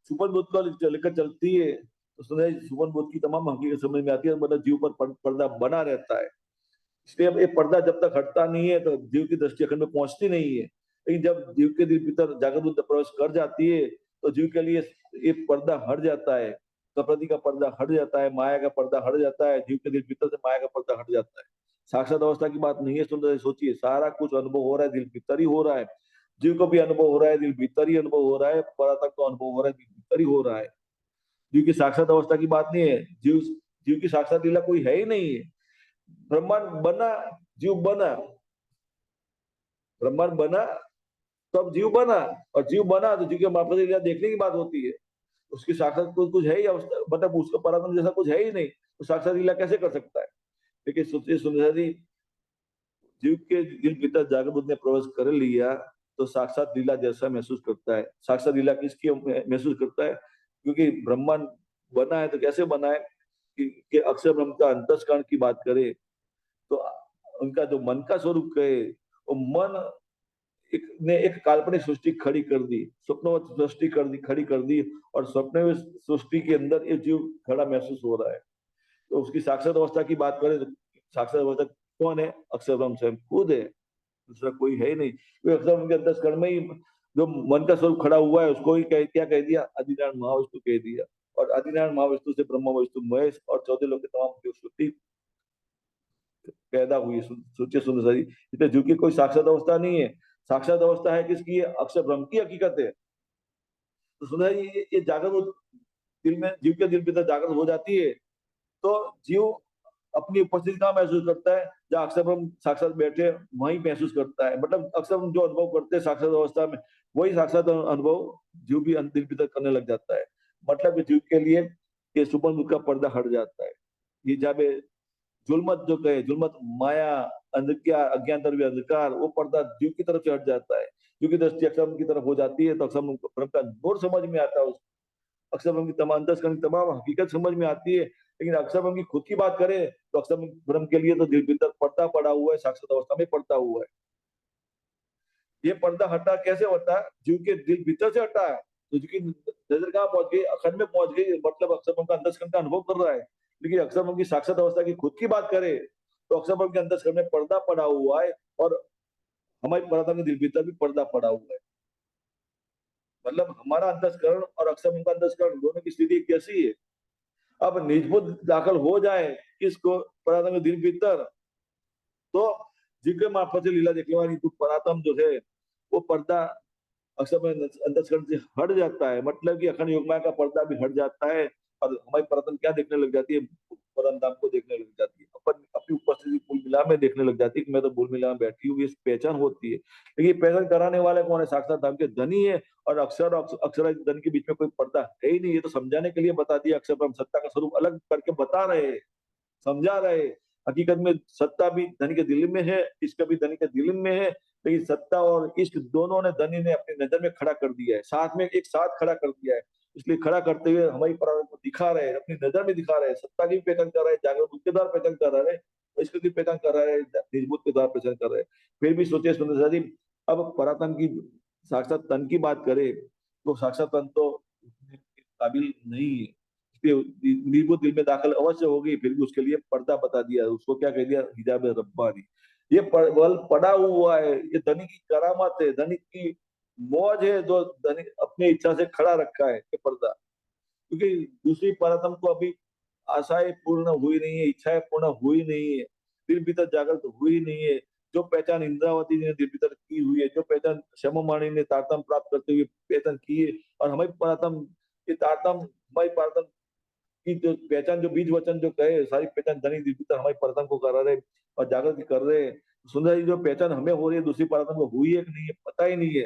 सुपन बुद्ध को लेकर चलती है तो सुने, सुपन बुद्ध की तमाम हकीकत समझ में आती है, मतलब जीव पर पर्दा बना रहता है। इसलिए अब ये पर्दा जब तक हटता नहीं है तो जीव की दृष्टि अखंड में पहुंचती नहीं है, लेकिन जब जीव के दिल भीतर जागृत बुद्ध प्रवेश कर जाती है, तो जीव के लिए ये पर्दा हट जाता है, प्रकृति का पर्दा हट जाता है, माया का पर्दा हट जाता है, जीव के दिल भीतर से माया का पर्दा हट जाता है। साक्षात अवस्था की बात नहीं है, सुंदर सोचिए, सारा कुछ अनुभव हो रहा है दिल भीतर ही हो रहा है। जीव को भी अनुभव हो रहा है, दिल भीतर ही अनुभव हो रहा है, परातक को अनुभव हो रहा है, दिल भीतर ही हो रहा है। जीव की साक्षात अवस्था की बात नहीं है, जीव जीव की साक्षात लीला कोई है ही नहीं है। ब्रह्मांड बना, जीव बना, ब्रह्मांड बना तब जीव बना, और जीव बना तो जीव के मार्फत लीला देखने की बात होती है। उसकी साक्षात कुछ है ही अवस्था, मतलब उसका पराक्रम जैसा कुछ है ही नहीं, तो साक्षात लीला कैसे कर सकता है। लेकिन सोचिए सुंदर जी, जीव के दिल भीतर जागृत बुद्ध ने प्रवेश कर लिया, तो साक्षात लीला जैसा महसूस करता है। साक्षात लीला किसकी महसूस करता है, क्योंकि ब्रह्मांड बना है तो कैसे बना है कि अक्षर ब्रह्म का अंतस्करण की बात करें, तो उनका जो मन का स्वरूप कहे, वो मन ने एक काल्पनिक सृष्टि खड़ी कर दी, स्वप्नवत सृष्टि कर दी, खड़ी कर दी, और स्वप्न सृष्टि के अंदर ये जीव खड़ा महसूस हो रहा है। तो उसकी साक्षात अवस्था की बात करें तो साक्षात अवस्था कौन है, अक्षर ब्रह्म स्वयं खुद है, दूसरा कोई है ही नहीं। वो अक्षर ब्रह्म के अंतस्करण में ही जो मन का स्वरूप खड़ा हुआ है, उसको ही क्या कह दिया, आदिनारायण महाविष्णु कह दिया। और आदिनारायण महाविष्णु से ब्रह्मा विष्णु महेश और 14 लोग के तमाम जो सृष्टि पैदा हुई। सोचिए सुंदर सी, इसलिए जीव की कोई साक्षात अवस्था नहीं है। साक्षात अवस्था है किसकी है, अक्षर ब्रह्म की हकीकत है। तो सुंदर जी, ये जागृत दिल में, जीव के दिल भीतर जागृत हो जाती है, तो जीव अपनी उपस्थिति कहाँ महसूस करता है, जहाँ अक्षर ब्रह्म साक्षात बैठे वहीं महसूस करता है। मतलब अक्षर ब्रह्म जो अनुभव करते हैं साक्षात अवस्था में, वही साक्षात अनुभव जीव भी दिल भीतर करने लग जाता है। मतलब जीव के लिए ये सुपन मुख का पर्दा हट जाता है। ये जब जुल्मत जो कहे, जुल्मत माया, अंधकार, अज्ञान भी अंधकार, वो पर्दा जीव की तरफ से हट जाता है। जीव की दृष्टि अक्षर की तरफ हो जाती है, तो अक्षर ब्रह्म का नूर समझ में आता है। उस अक्षर ब्रह्म की तमाम अंतस्करण की तमाम हकीकत समझ में आती है। लेकिन अक्षर ब्रह्म की खुद की बात करें तो अक्षर ब्रह्म के लिए तो दिल भीतर पर्दा पड़ा हुआ है, साक्षात अवस्था में पड़ता हुआ है। ये पर्दा हटा कैसे होता है, जीव के दिल भीतर से हटा है, तो जीव की नजर कहाँ पहुंच गई, अखंड में पहुंच गई, मतलब अक्षर ब्रह्म का अंतस्करण का अनुभव कर रहा है। लेकिन अक्षर ब्रह्म की साक्षात अवस्था की खुद की बात करें तो अक्षर ब्रह्म के अंतस्करण में पर्दा पड़ा हुआ है, और हमारी परात्मा के दिल भीतर भी पर्दा पड़ा हुआ है। मतलब हमारा अंतस्करण और अक्षर ब्रह्म का अंतस्करण दोनों की स्थिति कैसी है। अब निजबुद्ध दाखिल हो जाए किसको, परात्मा के दिल भीतर, तो जिनके मार्फत से लीला देखने वाली तो परात्म जो है, वो पर्दा अक्षर में अंतस्करण से हट जाता है। मतलब कि अखंड योगमाया का पर्दा भी हट जाता है, और हमारी परात्म क्या देखने लग जाती है, परम धाम को देखने लग जाती है, अपन अपनी उपस्थिति कुल मिला में देखने लग जाती है कि मैं तो भूल मिला में बैठी हूँ, ये पहचान होती है। लेकिन ये पहचान कराने वाले कौन है, साक्षात धाम के धनी है। और अक्षर और अक्षर धन के बीच में कोई पर्दा है ही नहीं। ये तो समझाने के लिए बता दिया, अक्षर ब्रह्म सत्ता का स्वरूप अलग करके बता रहे हैं, समझा रहे। हकीकत में सत्ता भी धनी के दिल में है, इश्क भी धनी के दिल में है, लेकिन सत्ता और इश्क दोनों ने धनी ने अपनी नजर में खड़ा कर दिया है, साथ में एक साथ खड़ा कर दिया है। इसलिए खड़ा करते हुए हमारी पराक्रम को दिखा रहे हैं, अपनी नजर में दिखा रहे हैं, सत्ता की भी पहचान कर रहे हैं, जागरूक के द्वारा पहचान कर रहे हैं, इश्क की पहचान कर रहे हैं, निजबूत के द्वारा पहचान कर रहे हैं। फिर भी सोचे सुंदर जी, अब परातन की साक्षात तन की बात करें तो साक्षात तन तो उतने के काबिल नहीं है। इसलिए नींबू दिल में दाखिल अवश्य होगी, फिर भी उसके लिए पर्दा बता दिया, उसको क्या कह दिया, हिजाब रब्बानी। ये बल पड़ा हुआ है, ये धनी की करामत है, धनी की मौज है, जो धनी अपनी इच्छा से खड़ा रखा है ये पर्दा। क्योंकि दूसरी परातन को अभी आशाएं पूर्ण हुई नहीं है, इच्छाएं पूर्ण हुई नहीं है, दिल भीतर जागृत हुई नहीं है। जो पहचान इंद्रावती जी ने दिल भीतर की हुई है, जो पहचान क्षममाणी ने तारतम प्राप्त करते हुए पहचान की है, और हमारी परातम ये तारतम हमारी परातम की जो पहचान, जो बीज वचन जो कहे, सारी पहचान धनी दिल भीतर हमारी परातम को कर रहे और जागृत कर रहे हैं। सुंदर जी जो पहचान हमें हो रही है दूसरी परातम को हुई है कि नहीं है पता ही नहीं है।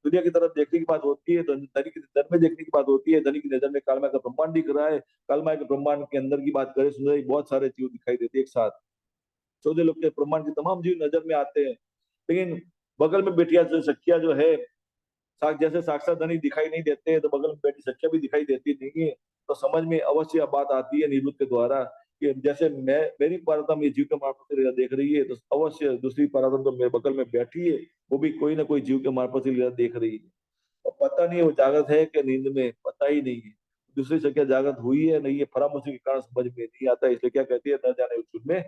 दुनिया की तरफ देखने की बात होती है, धनी की नजर में देखने की बात होती है, धनी की नजर में कालमा का ब्रह्मांड दिख रहा है। कालमा के ब्रह्मांड के अंदर की बात करें, सुंदर जी बहुत सारे जीव दिखाई देते हैं एक साथ। 14 लोग के ब्रह्मांड के तमाम जीव नजर में आते हैं। लेकिन बगल में बेटिया जो सखिया जो है, जैसे साक्षात धनी दिखाई नहीं देते हैं, तो बगल में बैठी सख्या भी दिखाई देती नहीं है। तो समझ में अवश्य बात आती है निरुद्ध के द्वारा कि जैसे मैं मेरी पारदम ये जीव के मार्फत से लीला देख रही है, तो अवश्य दूसरी पारदम तो मेरे बगल में बैठी है, वो भी कोई ना कोई जीव के मार्फत से लीला देख रही है। और पता नहीं वो जागृत है कि नींद में, पता ही नहीं है। दूसरी संख्या जागृत हुई है नहीं है, फरामोशी के कारण समझ में नहीं आता, इसलिए क्या कहती है, न जाने उस में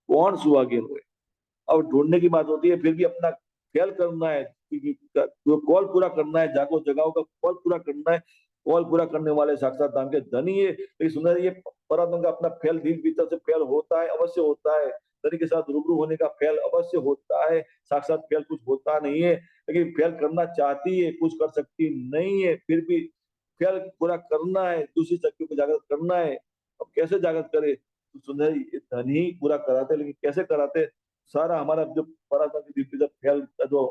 कौन सुहागिन हुए। और ढूंढने की बात होती है, फिर भी अपना ख्याल करना है, जो कॉल पूरा करना है, जागो जगाओ का कॉल पूरा करना है। कॉल पूरा करने वाले साक्षात धाम के धनी है, लेकिन सुंदर ये परात्म का अपना फैल दिल भीतर से फैल होता है, अवश्य होता है। धनी के साथ रूबरू होने का फैल अवश्य होता है, साक्षात फैल कुछ होता नहीं है, लेकिन फैल करना चाहती है, कुछ कर सकती नहीं है, फिर भी फैल पूरा करना है, दूसरी शक्तियों को जागृत करना है। अब कैसे जागृत करे, तो सुंदर धनी ही पूरा कराते, लेकिन कैसे कराते, सारा हमारा जो परात्मा की दिव्य जब ख्याल का जो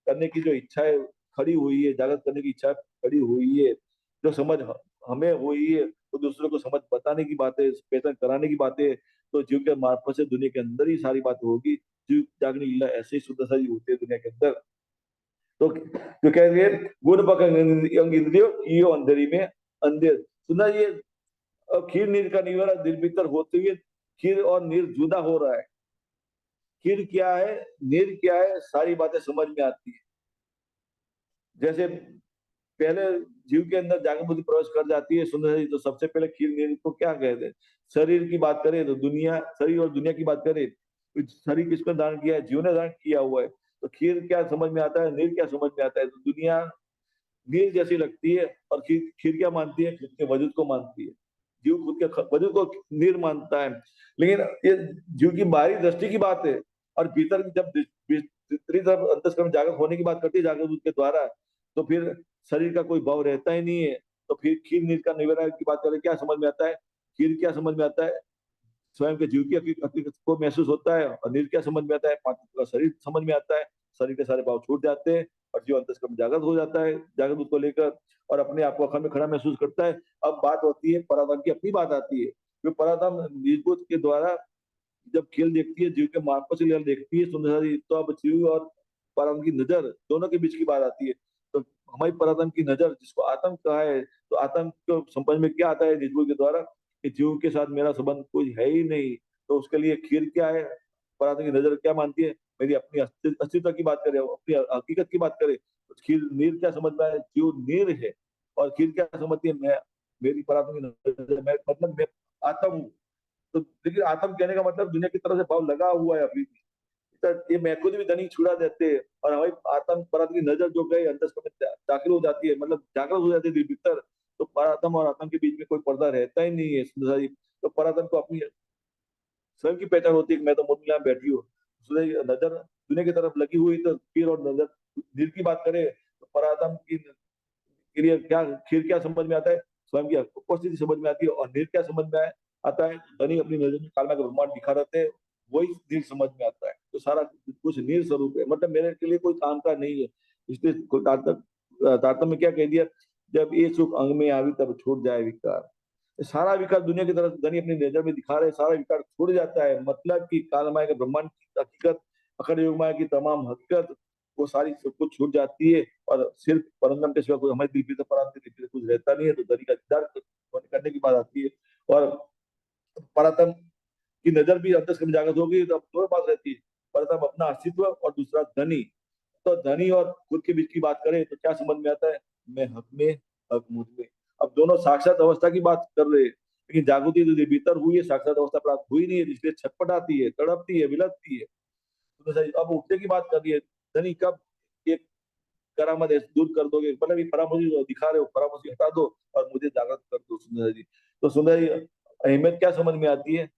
करने की जो इच्छा है खड़ी हुई है, जागृत करने की इच्छा खड़ी हुई है, जो समझ हमें हुई है, तो दूसरों को समझ बताने की बातें, पहचान कराने की बातें, तो जीव के मार्फत से दुनिया के अंदर ही सारी बात होगी। जीव जागने लीला ऐसे ही शुद्ध सारी होती है दुनिया के अंदर। तो जो कह रही है, गुण पक अंग इंद्रियो यो अंधेरी में अंधेर। सुना ये खीर नीर का निवारा दिल भीतर होते हुए खीर और नीर जुदा हो रहा है। खीर क्या है, नीर क्या है, सारी बातें समझ में आती है। जैसे पहले जीव के अंदर जागृत बुद्धि प्रवेश कर जाती है सुंदर जी, तो सबसे पहले खीर नीर को क्या कहते हैं। शरीर की बात करें तो दुनिया, शरीर और दुनिया की बात करें तो शरीर किसने धारण किया है, जीव ने धारण किया हुआ है। तो खीर क्या समझ में आता है, नीर क्या समझ में आता है, तो दुनिया नीर जैसी लगती है, और खीर खीर क्या मानती है, खुद के वजूद को मानती है। जीव खुद के वजूद को नीर मानता है। लेकिन ये जीव की बाहरी दृष्टि की बात है, और भीतर की जब भीतरी तरफ अंतस्करण जागृत होने की बात करती है जागृत बुद्धि के द्वारा, तो फिर शरीर का कोई भाव रहता ही नहीं है। तो फिर खीर नीर का निवेदन की बात करें, क्या समझ में आता है, खीर क्या समझ में आता है, स्वयं के जीव की हकीकत को महसूस होता है, और नीर क्या समझ में आता है, पांच शरीर समझ में आता है, शरीर के सारे भाव छूट जाते हैं, और जीव अंतस्करण जागृत हो जाता है, जागृत को लेकर, और अपने आप को अखंड में खड़ा महसूस करता है। अब बात होती है पराधम की, अपनी बात आती है। जो पराधम निर्बुद्ध के द्वारा जब खेल देखती है, जीव के मार्ग से लेकर देखती है सुंदर, तो अब जीव और पराधम की नजर दोनों के बीच की बात आती है। तो हमारी पराधम की नजर, जिसको आतंक कहा है, तो आतंक को समझ में क्या आता है निर्बुद्ध के द्वारा, कि जीव के साथ मेरा संबंध कोई है ही नहीं। तो उसके लिए खीर क्या है, पराधम की नजर क्या मानती है, मेरी अपनी अस्तित्व की बात करें, अपनी हकीकत की बात करें, तो खीर नीर क्या समझ में आया, जीव नीर है। और खीर क्या समझती है, मैं, मेरी पराधम की नजर, मैं मतलब मैं आत्मा हूँ। तो लेकिन आत्म कहने का मतलब दुनिया की तरफ से भाव लगा हुआ है अभी भी। तो ये मैं खुद भी धनी छुड़ा देते हैं, और हमारी आत्म परात्म की नजर जो गए अंतस्करण में दाखिल हो जाती है, मतलब जागृत हो जाती है दिल भीतर। तो परात्म और आत्म के बीच में कोई पर्दा रहता ही नहीं है सुंदर जी। तो परात्म को अपनी स्वयं की पहचान होती है कि मैं तो मुर्मिला में बैठी हूँ। सुंदर जी नजर दुनिया की तरफ लगी हुई, तो खीर और नजर दिल की बात करें, तो परात्म की के लिए क्या, खीर क्या समझ में आता है, स्वयं की उपस्थिति समझ में आती है, और नीर क्या समझ में आता है, धनी अपनी नजर में कालना का ब्रह्मांड दिखा रहते हैं, वही नीर समझ में आता है। तो सारा कुछ नीर स्वरूप है, मतलब मेरे के लिए कोई काम का नहीं है। इसलिए तारतम्य क्या कह दिया, जब ये सुख अंग में आवी तब छूट जाए विकार। सारा विकार दुनिया की तरफ धनी अपनी नजर में दिखा रहे, सारा विकार छूट जाता है, मतलब कि काल माया के ब्रह्मांड की हकीकत, अखंड योग माया की तमाम हकीकत, वो सारी सब कुछ छूट जाती है। और सिर्फ परंगम के सिवा कोई हमारी दिल भीतर परांत दिल भीतर कुछ रहता नहीं है, तो धनी का दीदार करने की बात आती है। और परातम की नजर भी अंतस में जागृत होगी, तो अब दो बात रहती है, परतम अपना अस्तित्व और दूसरा धनी। तो धनी और खुद के बीच की बात करें तो क्या समझ में आता है? मैं हक में, हक मुझ में। अब दोनों साक्षात अवस्था की बात कर रहे हैं, लेकिन जागृति जो भीतर हुई है, साक्षात अवस्था प्राप्त हुई नहीं है, इसलिए छटपटाती है, तड़पती है, विलपती है। तो सही, अब उठने की बात कर रही है। धनी कब ये करामत है दूर कर दोगे, मतलब ये परामर्शी जो दिखा रहे हो, परामर्शी हटा दो और मुझे जागृत कर दो सुंदर जी। तो सुंदर जी, अहमियत क्या समझ में आती है?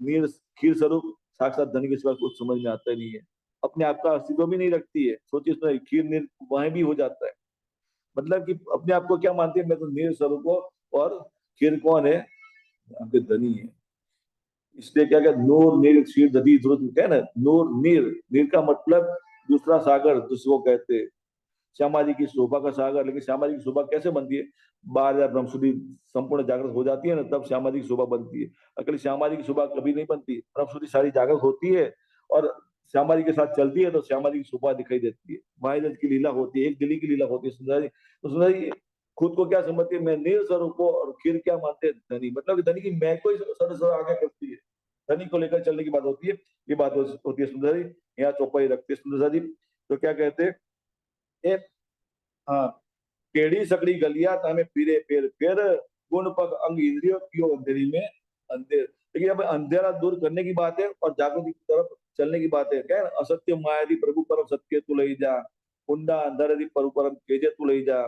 नीर खीर स्वरूप साक्षात धनी के सिवा कुछ समझ में आता ही नहीं है। अपने आप का अस्तित्व भी नहीं रखती है। सोचिए सुनिए, खीर नीर वहां भी हो जाता है। मतलब कि अपने आप को क्या मानती है? मैं तो नीर स्वरूप हूँ, और खीर कौन है? आपके धनी है। इसलिए क्या कहते, नूर नीर क्षीर दधी ध्रुव है ना। नूर नीर, नीर का मतलब दूसरा सागर, जिसको कहते हैं श्यामा जी की शोभा का सागर। लेकिन श्यामा जी की शोभा कैसे बनती है? बार बार ब्रह्मसुदी संपूर्ण जागृत हो जाती है ना, तब श्यामा जी की शोभा बनती है। अकेले श्यामा जी की शोभा कभी नहीं बनती, ब्रह्मसुदी सारी जागृत होती है और श्यामा जी के साथ चलती है, तो श्यामा जी की शोभा दिखाई देती है। महाराज की लीला होती है, एक दिली की लीला होती है सुंदर जी। तो सुंदर जी खुद को क्या समझती है? मैं नील स्वरूप को, और खीर क्या मानते हैं? धनी। मतलब धनी की मैं को ही सर सर आगे करती है, धनी को लेकर चलने की बात होती है। ये बात होती है सुंदर जी। यहाँ चौपाई रखते हैं सुंदर जी। तो क्या कहते हैं? हाँ, टेढ़ी सकड़ी गलियां तामे पीरे पेर पेर, गुण पग अंग इंद्रियों पियो अंधेरी में अंधेर। देखिए, अब अंधेरा दूर करने की बात है और जागृति की तरफ चलने की बात है। क्या है? असत्य मायादी प्रभु परम सत्य तू लई जा, कुंडा अंधारी परु परम तेजे तू लई जा।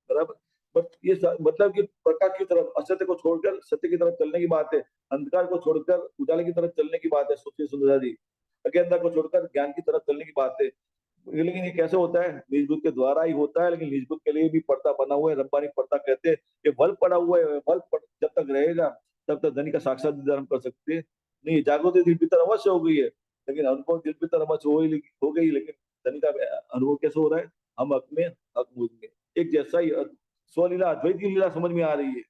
बराबर। बट ये मतलब कि प्रकाश की तरफ, असत्य को छोड़कर सत्य की तरफ चलने की बात है। अंधकार को छोड़कर उजाले की तरफ चलने की बात है। सोचिए सुंदरा जी, अज्ञानता को छोड़कर ज्ञान की तरफ चलने की बात है। लेकिन ये कैसे होता है? निज बुद्ध के द्वारा ही होता है। लेकिन निज बुद्ध के लिए भी पर्दा बना हुआ है, रब्बानी पर्दा कहते हैं। ये बल पड़ा हुआ है, जब तक रहेगा तब तक धनी का साक्षात दीदार हम कर सकते हैं नहीं। जागृति दिल भीतर अवश्य हो गई है, लेकिन अनुभव दिल भीतर अवश्य हो गई, लेकिन धनी का अनुभव कैसे हो रहा है? हम हक में, हक मुझ में। एक जैसा ही स्वलीला अद्वैत की लीला समझ में आ रही है।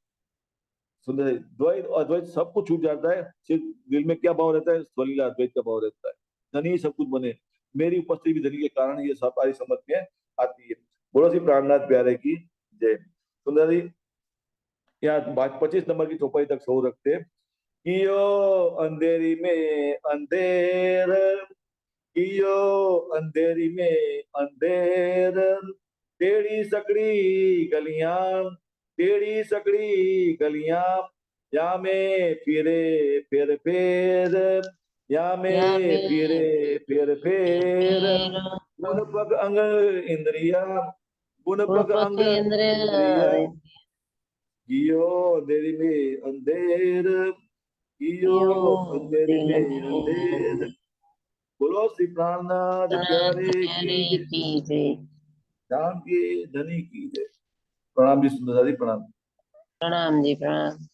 सुंदर है। द्वैत और अद्वैत सब कुछ छूट जाता है, सिर्फ दिल में क्या भाव रहता है? स्वलीला अद्वैत का भाव रहता है। धनी ही सब कुछ बने। मेरी उपस्थिति भी धनी के कारण ये सारी समझ में आती है। बोलो सी प्राणनाथ प्यारे की जय। सुंदर जी, यहाँ बात 25 नंबर की चौपाई तक सो रखते हैं। कियो अंधेरी में अंधेर, कियो अंधेरी में अंधेर, टेढ़ी सकड़ी गलियां, टेढ़ी सकड़ी गलियां, या में फिरे फेर फेर, या या में फिरे में फेर फेर, फिर गुण पग अंग इंद्रिया, गुण पग रूपक अंग इंद्र इंद्रिया, कियो अंधेरी में अंधेर, कियो यो अंधेरी दिल में अंधेर। में बोलो श्री प्राणनाथ प्रणाम प्यारे की प्यारे जय। की जय। राम के धनी की जय। प्रणाम जी सुंदर जी, प्रणाम। प्रणाम जी प्रणाम।